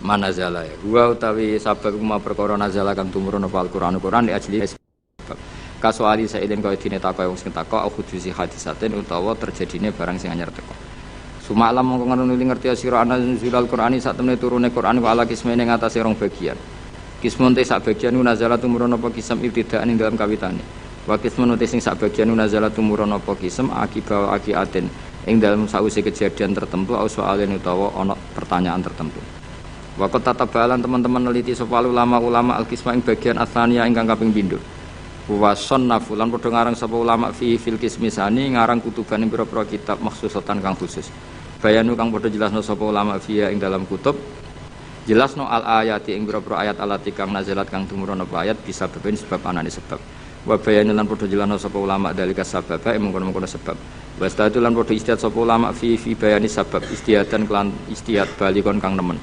mana zala ya. Huwa utawi sabab ma perkara nazala kang tumurun apa Al-Qur'anu Qur'an di ajli sebab. Kasuali saiden kaya dene takok wong sing takok aku dusi hadisaten utawa terjadine barang sing anyar teko. Sumalam mongko ngono ngerti sira ana nuzilal Qur'ani sak temene turune Qur'an wa ala kismene ngatasé rong bagian. Kismun te sak bagian nazala tumurun apa kisam ibtidaan ing dalam kawitane. Wakis menuti sing sak bagian nazala tumurun apa kisem akibat akiaten ing dalam sause kejadian tertentu au soalen utawa ana pertanyaan tertentu. Waqat tatabalan teman-teman neliti sapa ulama al-qisma ing bagian asania ingkang kaping pindho. Wa sunnafu lan padha ngarang sapa ulama fi fil qismisani ngarang kutuban ing pira-pira kitab maksusatan kang khusus. Bayanu kang padha jelasno sapa ulama fiya ing dalam kutub jelasno al ayati ing pira-pira ayat alati kang nazalat kang tumurun apa ayat bisa beben sebab anane sebab. Wa bayanan lan padha jelana sapa ulama dalika sabab mengkono-mengkono sebab. Wastatu lan padha istihad sapa ulama fi bayani sabab istihadan kelan istihad balikon kang nemen.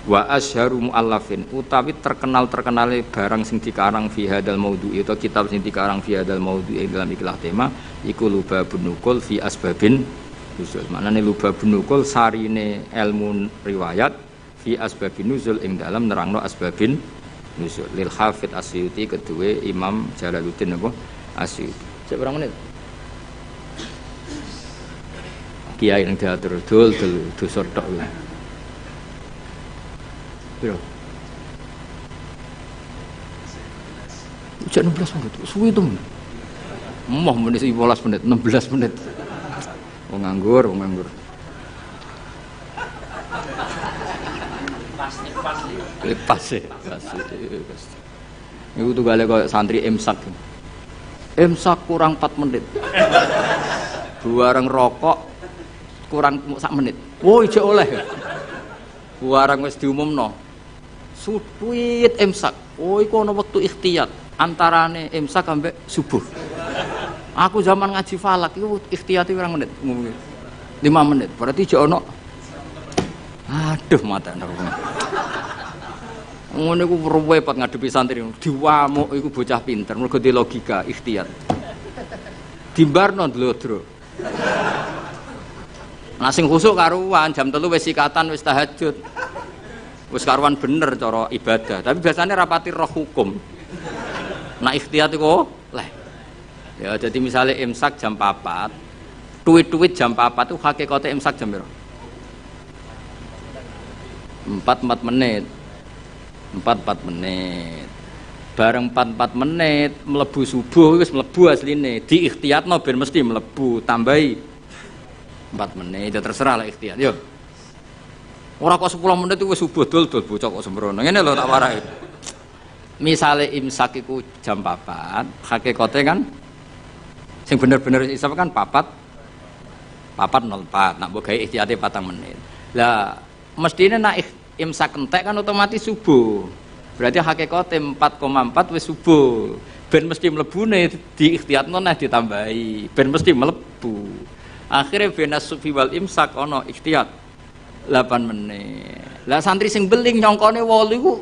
Wa asyharu muallafin utawi terkenal-terkenale barang sing dikarang fi hadal maudhu'i atau kitab sing dikarang fi hadal maudhu'i dalam ikilah tema iku lubabun nukul fi asbabin nuzul. Maknane lubabun nukul sarine ilmu riwayat fi asbabin nuzul ing dalam nerangno asbabin nuzul lil Hafidz Asyuti kedua Imam Jalaluddin apa Asyuti. Cek berapa menit? Kiai yang diatur dul sordok lah. Bro. Cek 16 menit. Suwi itu. Moh menit 15 menit, 16 menit. Wong nganggur. Pas. Itu tuh gale kok santri imsak. Imsak kurang 4 menit. Buareng rokok kurang 1 menit. Wo ijek oleh. Buareng wis diumumno. Suwit imsak. Oh iku ana wektu ikhtiyat antarane imsak sampai subuh. Aku zaman ngaji falak iku ikhtiyate pirang menit? 5 menit. Berarti jek ono. Aduh mata aku. Ngono iku repot ngadepi santri. Diwamuk iku bocah pinter mergo di logika ikhtiyat. Dimbarno dlodro. Nah sing khusuk karuan jam 3 wis sikatan wis tahajud. Wis karuan bener cara ibadah, tapi biasanya rapati roh hukum. Nah ikhtiyat iku leh. Ya jadi misalnya imsak jam 4, duit jam 4 itu hakikate imsak jam berapa? 4 menit. 4 menit. Bareng 4 menit mlebu subuh wis mlebu asline. Di ikhtiyatno ben mesti mlebu, tambahi 4 menit. Ya terserah lah ikhtiyat. Yo. Ora kok 10 menit itu wis subuh dol-dol bocah kok sembrono. Ngene lho tak warai. Misale imsak iku jam 4, hakikate kan sing bener-bener isap kan 4:04. Nak mbok gawe ikhtiyate 4 menit. Lah mestine nak imsak entek kan otomatis subuh. Berarti hakikate 4,4 wis subuh. Ben mesti mlebune di ikhtiyatno nah ditambahi. Ben mesti mlebu. Akhire benas sufi wal imsak ana ikhtiyat 8 menit. Lah santri sing beling nyongkone 8 iku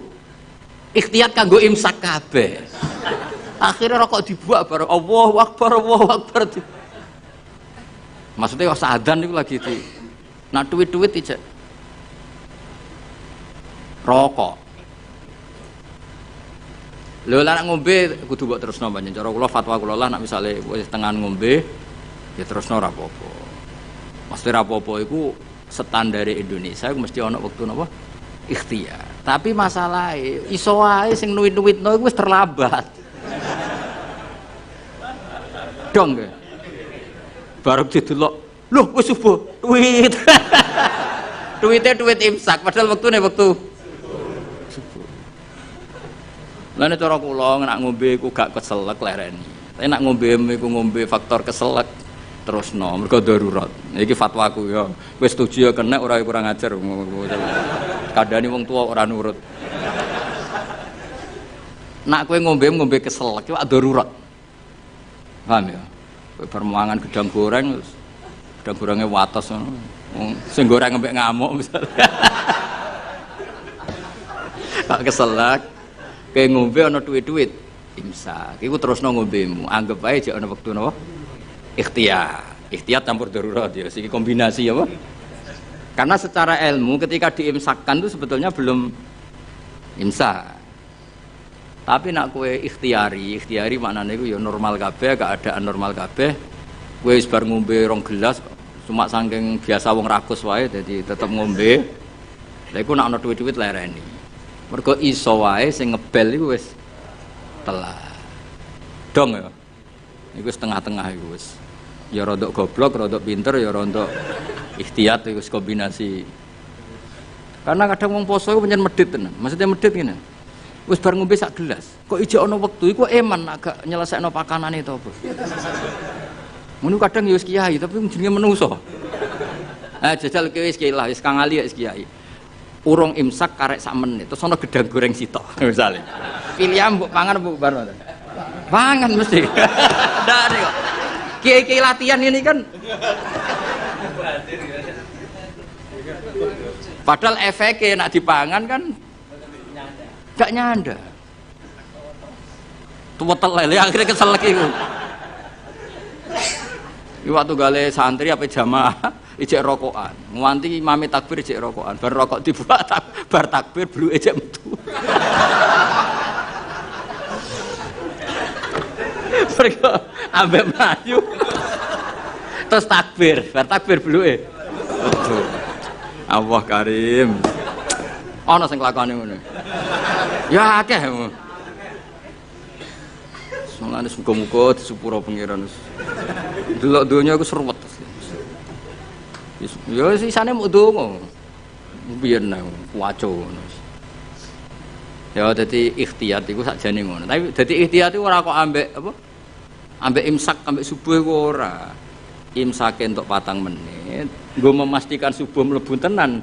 ikhtiyat kanggo imsak kabeh. Akhire rokok dibuak bareng Allahu Akbar Allahu Akbar. Maksudnya wis adzan niku lagi di. Nah duit-duit ijek. Rokok. Lho lah nak ngombe kudu mbok terusno banyak. Cara kula fatwa kula lah nak misale wis tengan ngombe ya terusno ora apa-apa. Mesti ora apa-apa iku standar Indonesia mesti ana wektu napa ikhtiyar. Tapi masalahe iso wae sing nuwit-nuwitno iku wis terlambat. Dong ge. Bareng didelok, lho wis subuh, duit. Duit imsak padahal wektune wektu subuh. Lah nek cara kula nak ngombe iku gak keselek lereni. Tapi nak ngombe iku ngombe faktor keselek terusno mergo darurat. Iki fatwaku ya. Wis setuju ya kena ora kurang ajar. Kadane wong tua ora nurut. Nak kowe ngombe keselek iku darurat. Paham ya? Kowe bar mangan gedang goreng terus gedang gorenge wates ngono. Sing goreng ngembek ngamuk misalnya. Kak keselak kowe ngombe ana duit-duit imsak. Iku terusno ngombemu. Anggap ae jek ana wektu napa? Ikhtiyat campur darurat ya, sini kombinasi apa? Karena secara ilmu ketika diimsakkan itu sebetulnya belum imsak. Tapi nak kue ikhtiyari maknanya itu ya normal kabeh, keadaan normal kabeh. Kue bar ngombe 2 gelas, cuma saking biasa wong rakus wae, jadi tetap ngombe. Lha iku nak ana duit-duit lereni. Mergo iso wae sing ngebel iku wis telat. Dong ya. Iku setengah-tengah iku wis. Ya rodok goblok, rodok pinter, ya rodok ikhtiyat itu kombinasi. Karena kadang wong poso itu pancen medhit tenan. Maksudnya medhit ngene. Wis bar ngombe sak gelas. Kok ijek ana wektu iku eman agak nyelesekno pakanane to, Bos. Ngono kadang ya wis kiai tapi jenenge menungso. Jajal kowe wis kiai lah, wis kang ali wis kiai. Urung imsak karek sak menit terus ana gedang goreng sitok misale. Pilihan mbok pangan mbok bar. Pangan mesti. Ndak ada kok. Kiai-kiai latihan ini kan padahal efeknya nak dipangan kan gak nyanda tuwetel lele akhirnya kesel lagi waktu gale santri apa jamaah ijek rokokan nganti mami takbir ijek rokokan bar rokok dibuat bar takbir blu ijek metu mereka ambek melayu terus takbir, bar takbir bluke. Allah Karim. Ana sing lakone ngono. Ya akeh. Mulane muga-muga disepuro pangeran. Delok donya iku seruwet. Ya sisane muk donga. Biyen nang waco ngono. Ya dadi ikhtiyat iku sakjane ngono. Tapi dadi ikhtiyat iku ora kok ambek apa? Ambek imsak ambek subuh iku ora. Imsake entuk 4 menit, nggo memastikan subuh mlebu tenan.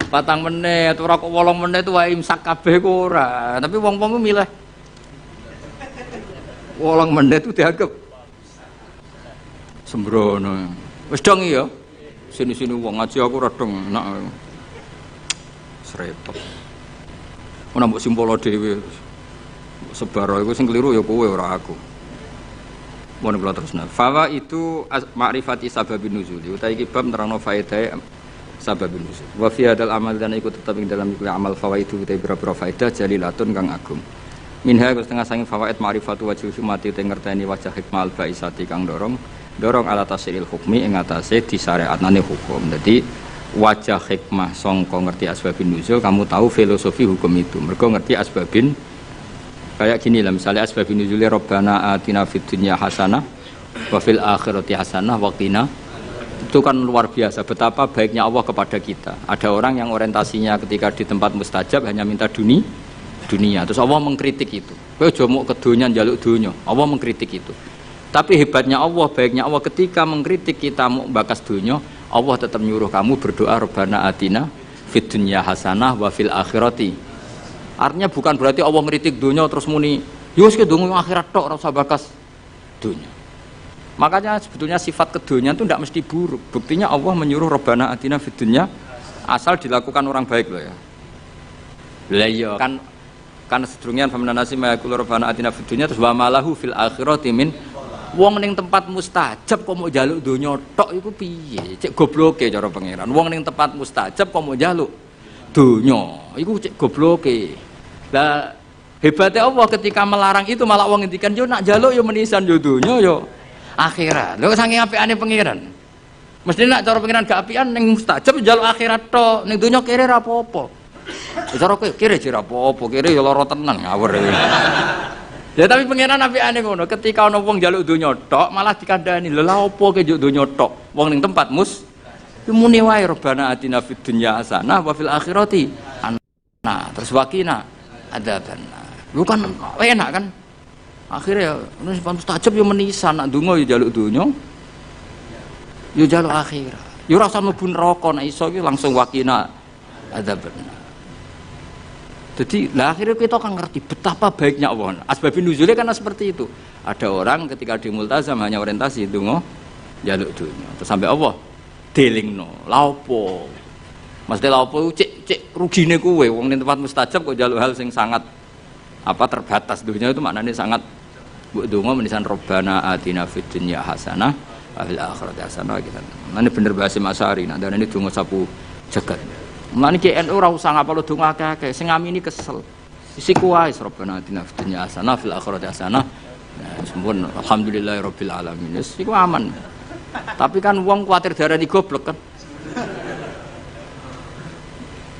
Patang menit, ora kok 8 menit wae imsak kabeh kok ora. Tapi wong-wong ku milih 8 menit itu dianggap sembrono. Wis dong ya. Sini-sini wong ngaji aku ora dong enak. Srepet. Ora mbok simpolo dhewe. Sebaro iku sing keliru ya kowe ora aku. Mun kula terusna. Fawa itu ma'rifati sababin nuzul. Utawi iki bab nerangno faedah sababin nuzul. Wa fi hadzal amal dan ikut tetep ing dalam iku amal fawaidu utawi boro-boro faedah jalilatun kang agung. Minha setengah sanging fawaid ma'rifatu wajhi hikmati te ngerteni wajah hikmah al baisati kang dorong ala tasril hukmi ing atase disyariatane hukum. Dadi wajah hikmah sangka ngerti asbabin nuzul kamu tahu filosofi hukum itu. Mergo ngerti asbabin kayak gini lah misalnya asbabun nuzuli Rabbana atina fid dunya hasanah wa fil akhirati hasanah wa qina. Itu kan luar biasa betapa baiknya Allah kepada kita. Ada orang yang orientasinya ketika di tempat mustajab hanya minta dunia. Terus Allah mengkritik itu. Kowe aja mok ke donya njaluk donya. Allah mengkritik itu. Tapi hebatnya Allah, baiknya Allah ketika mengkritik kita mau bakas donya, Allah tetap nyuruh kamu berdoa Rabbana atina fid dunya hasanah wa fil akhirati. Artinya bukan berarti Allah ngeritik dunia terus muni yus ke dunia akhirat tok ora usah bakas dunia. Makanya sebetulnya sifat kedunya itu tidak mesti buruk. Buktinya Allah menyuruh Rabbana atina fid dunya asal dilakukan orang baik loh ya. Lah iya kan sedurunge famanasi mayaqul Rabbana atina fid dunya terus wa malahu fil akhirati min wong ning tempat mustajab kok mau njaluk dunya tok iku piye? Cek gobloke cara pangeran. Wong ning tempat mustajab kok mau njaluk dunya iku cek gobloke. Lah hebatnya Allah ketika melarang itu malah wong ngendikan yo nak njaluk yo menisan yo donya yo akhirat. Lho saking apikane pangeran. Mesti nak cara pangeran gak apian ning mustajab njaluk akhirat tok, ning donya kere ra apa-apa. Cara kowe kere ora apa-apa, kere yo lara tenan ngawur. Ya tapi pangeran apikane ngono, ketika ana wong njaluk donya tok malah dikandani, lha lha apa ke njuk donya tok? Wong ning tempat muni wae Rabbana atina fid dunya hasanah wa fil akhirati nah terus wakina ada benar, lu kan enak kan? Akhirnya ya, mustajab yo menisan, nak donga yo jaluk dunya, yo jaluk akhirat. Yo ora usah mlebu neraka, nek iso ki langsung wakina ada benar. Jadi lah akhirnya kita kan ngerti betapa baiknya Allah. Asbabun nuzulnya karena seperti itu. Ada orang ketika di multazam hanya orientasi donga jaluk dunya, terus sampai Allah delingno, lha opo? Mesti lha opo cek rugine kowe wong ning tempat mustajab kok njaluk hal sing sangat terbatas dunia itu maknanya sangat mbok donga menisan Rabbana atina fid dunya hasanah wa fil akhirati hasanah gitu. Mane bener bahasa Masari nek ndane donga sapu jagat. Mane ki NU ora usah ngapalo donga akeh-akeh sing ngamini kesel. Isi kuwae Rabbana atina fid dunya hasanah fil akhirati hasanah. Nah, sempun alhamdulillahirabbil alamin. Wis iku aman. Tapi kan wong kuwatir darani goblok kan.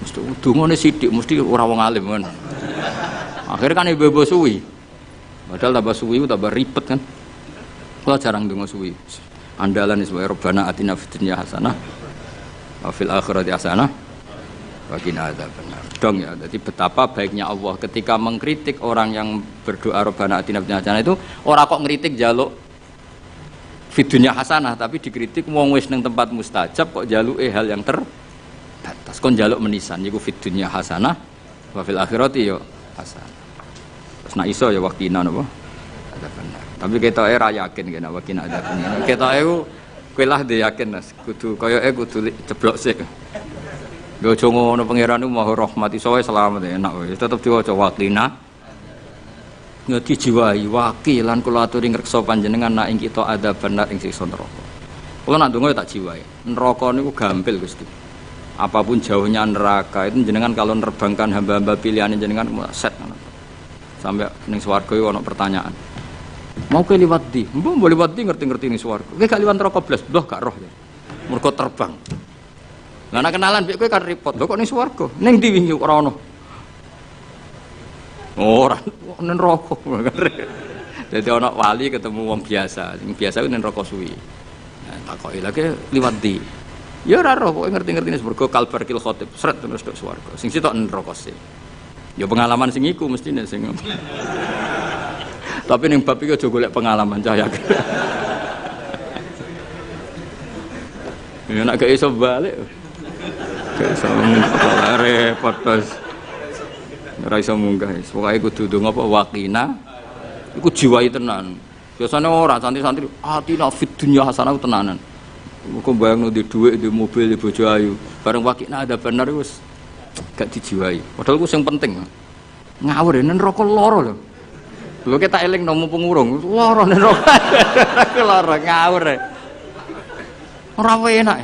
Mesti dungane sithik mesti ora wong alim kan. Akhirnya kan ibu-ibu suwi. Padahal tambah suwi tambah ribet kan. Kalau jarang donga suwi. Andalan sebagai Rabbana atina fid dunya hasanah wa fil akhirati hasanah wa qina adzabannar. Dong ya. Jadi betapa baiknya Allah ketika mengkritik orang yang berdoa Rabbana atina fid dunya hasanah itu ora kok ngritik njaluk fid dunya hasanah tapi dikritik wong wis ning tempat mustajab kok njaluke hal yang terbatas. Kon njaluk menisan iku fid dunya hasanah wa fil akhirati yo hasanah. Terus nak iso ya wakina napa? Ada benar. Tapi ketoke ra yakin kena wakina ada benar. Ketoke kowe lah dhe yakin Mas. Kudu koyoke kudu ceblok sik. Lho aja ngono pangeran ku Maha Rahmat iso wae selamat enak wae. Tetep diwaca wakina. Ngeti jiwahi wakilan kula aturi ngreksa panjenengan nak ing kita ada benar ing siksa neraka. Kula nak ndonga tak jiwahi. Neraka niku gampil Gusti. Apapun jauhnya neraka itu jenengan kalau nerbangkan hamba-hamba pilihan jenengan set sampai ning swarga iku ana pertanyaan. Mau ke liwat di? Mbok boleh liwat di ngerti-ngerti ning swarga. Kowe gak liwat neraka blas, mbah gak roh ya. Mergo terbang. Lah nek kenalan mbek kowe kan repot. Lho kok ning swarga? Ning ndi wingi ora ono. Ora ning neraka. Dadi ana wali ketemu wong biasa. Sing biasa ku ning neraka suwi. Nah, takoki lagi liwat di. Ya ora roh, pokoke ngerti-ngerti ning swarga kalbarkil khotib, sret terus tok swarga. Sing sitok neraka sih. Ya pengalaman sing iku mestine sing. Tapi ning bab iki aja golek pengalaman cah yakin. Ya nek gak iso balik. Gak iso munggah repot terus. Ora iso munggah. Pokoke kudu ndonga apa waqina. Iku jiwai tenan. Biasane ora santri-santri atina fid dunya hasanah tenanan. Muga bayangno di dhuwit, di mobil, di bojo ayu. Bareng waqina ada bener wis gak dijiwai. Padahal ku sing penting. Ngawur nen neraka lara lho. Lho kita eling nomu pengurung, lara nen neraka. Lara ngawur. Ora enak.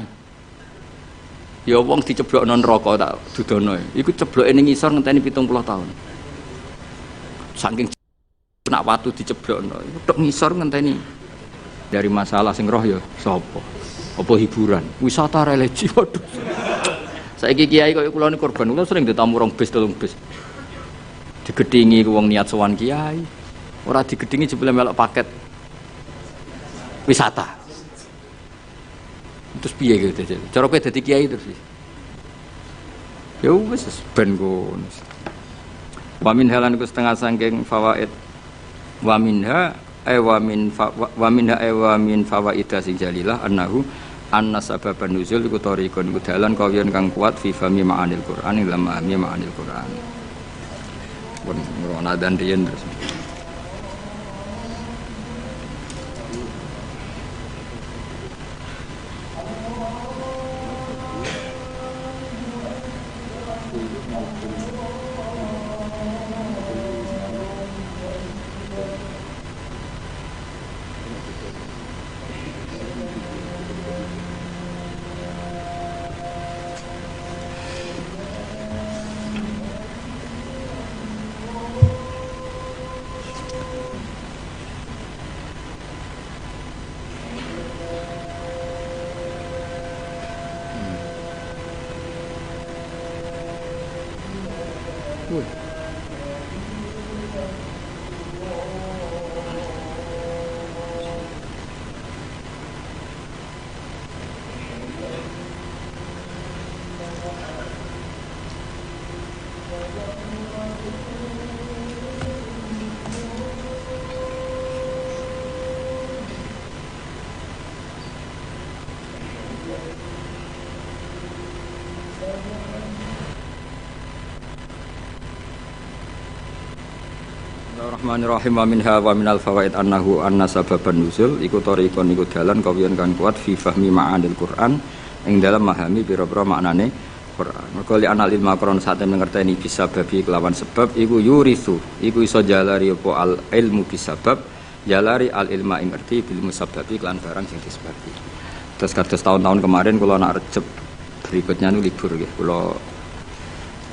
Ya wong diceblokno neraka tak dudono. Iku cebloke ning ngisor ngenteni 70 tahun. Saking nak watu diceblokno, iku tok ngisor ngenteni. Dari masalah sing roh ya sapa? Apa hiburan? Wisata religi waduh. Saiki kiai kaya kula ni korban, kula sering ditamu rong bis, telung bis. Digedhingi wong niat sowan kiai. Ora digedhingi jebule melok paket wisata. Terus piye gitu. Cara kowe dadi kiai terus. Ya wis ben ngono. Wa min halan ku setengah saking fawaid. Wa minha wa min fawaida sing jalilah annahu anna sababan nuzul iku tariqun iku dalan kawiyan kang kuat fi fahmi ma'anil Qur'an ila ma'ami ma'anil Qur'an. Pun ngrona dan riyen terus. Bismillahirrahmanirrahim. Wa minha wa minal fawaid annahu anna sababan nuzul iku tariqon iku dalan kawiyan kan kuat fi fahmi ma'anil Qur'an ing dalam memahami pira-pira maknane Qur'an. Mergo li anal ilma Qur'an saten ngerteni bisa babi kelawan sebab iku yurisu iku iso jalari apa al ilmu bisabab jalari al ilma ing ngerti bil musabbabi kelan barang sing disebabi. Terus kados tahun-tahun kemarin kula nak Rejeb berikutnya nu libur nggih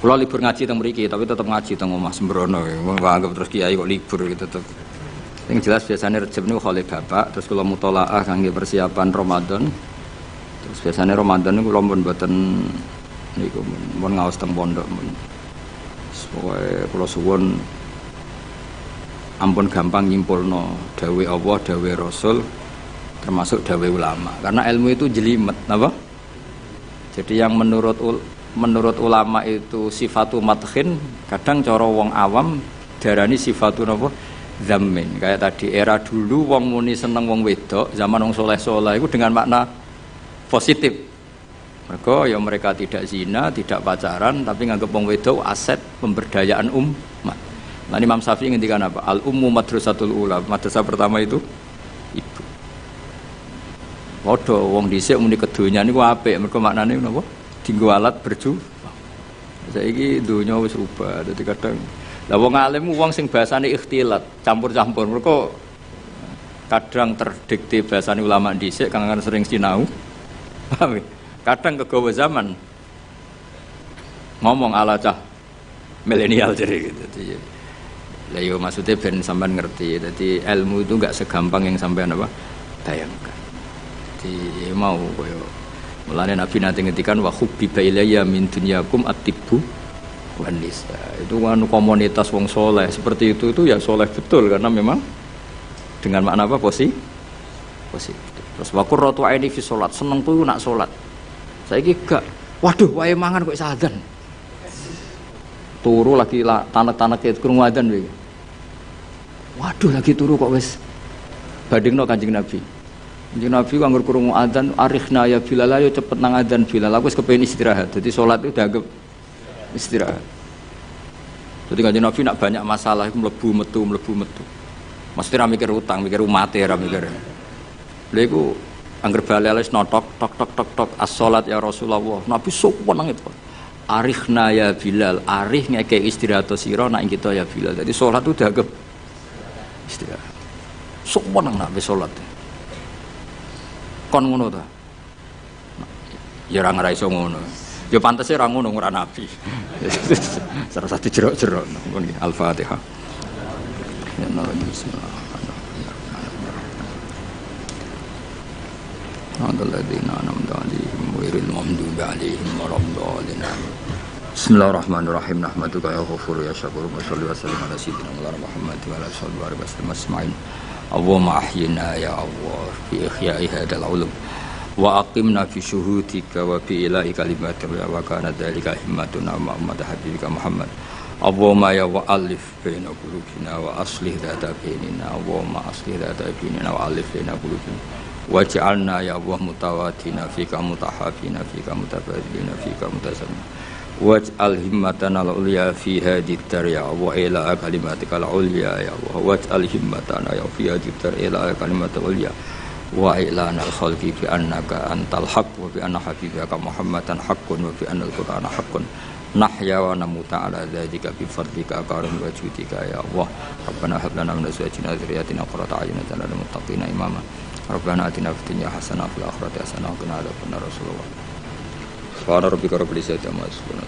Kula libur ngaji teng mriki, tapi tetap ngaji teng omah sembrono. Anggap terus kiai kok libur gitu tetep. Sing jelas biasanya Rejab niku khole bapak, terus kula mutolaah kangge persiapan Ramadan. Terus biasanya Ramadan niku kula pun mboten niku mun ngaos teng pondok mun. Pokoke kula suwun ampun gampang nyimpulno dawuh Allah, dawuh Rasul termasuk dawuh ulama. Karena ilmu itu jelimet, napa? Jadi yang menurut ulama itu sifatu madkhin, kadang cara wong awam darani sifatu napa zammin. Kayak tadi era dulu wong muni seneng wong wedok, zaman wong soleh-soleh itu dengan makna positif. Mereka tidak zina, tidak pacaran, tapi nganggep wong wedok aset pemberdayaan umat. Nah, Imam Syafi'i ngendikan apa? Al ummu madrasatul ula. Madrasah pertama itu ibu. Padha wong dhisik muni kedonya niku apik, mergo maknane napa? Dinggo alat berjuang. Saiki donya wis rubah. Dadi kadang lah wong alim wong sing bahasane ikhtilat, campur-campur. Mergo kadang terdikte bahasane ulama dhisik kang sering sinau. Paham? Kadang kegawa zaman ngomong ala cah milenial jadi gitu. Lah yo maksudnya ben sampean ngerti. Dadi ilmu itu enggak segampang yang sampean apa bayangkan. Jadi mau koyo mulane Nabi nanti ngetikan wa hubbiba ilayya min dunyakum at-tibbu wan nisa. Itu kan komunitas wong soleh seperti itu ya soleh betul karena memang dengan makna apa positif. Terus wa qurratu aini fi salat, seneng tuh nak salat. Saiki gak, waduh wae mangan kok sadan. Turu lagi tanek-tanek krungu adzan wae. Waduh lagi turu kok wis bandingno Kanjeng Nabi. Jadi Nabi anggur krungu adzan arikhna ya Bilal ayo cepet nang adzan Bilal aku wis kepengin istirahat. Jadi salat itu dianggap istirahat. Jadi Kanjeng Nabi nak banyak masalah iku mlebu metu. Mesti ra mikir utang, mikir umate ra mikir. Lha iku angger bali wis notok tok as-salat ya Rasulullah. Nabi sopan nang itu. Arikhna ya Bilal, arih ngekek istirahat sira nak kita ya Bilal. Jadi salat itu dianggap istirahat. Sopan nang nak salat. Kon ngono ta. Ya ora iso ngono. Ya pantese ora ngono ora nabi. Salah satu jerok-jerok ngono iki Al-Fatihah. Ya Allah bismillah. Alladzina an'amta 'alaihim ghairil maghdubi 'alaihim waladdallin. Bismillahirrahmanirrahim. Nahmaduka ya ghafur ya syakur wa sholli wa sallim ala sayyidina Muhammad wa ala alihi wa sahbihi. Allahumma ahyina ya Allah fi ihya'i hadzal ulum wa aqimna fi syuhudika wa bi ilahi kalimatika wa kana dzalika himmatuna Muhammad habibika Muhammad. Allahumma ya wa alif baina qulubina wa aslih dzata bainina Allahumma aslih dzata bainina wa alif baina qulubina waj'alna ya Allah mutawatina fika mutahabina fika mutabadilina fika mutasammin waj'al himmatana al-ulya fi hadhihi dar ya Allah ila kalimatika al-ulya ya Allah waj'al himmatana ya fi hadhihi dar ila kalimatika al-ulya wa ilana al-khalqi bi annaka antal haqq wa bi anna habibaka Muhammadan haqqun wa bi anna al-qur'ana haqqun nahya wa namuta ala dzalika bi fadlika karim wa judika ya Allah rabbana hab lana min azwajina dzurriyyatina qurrata a'yunin waj'alna lil muttaqina imama rabbana atina fid dunya hasanah wa fil akhirati hasanah wa qina adzabannar rasulullah. Subhana rabbika rabbil izzati amma yasifun.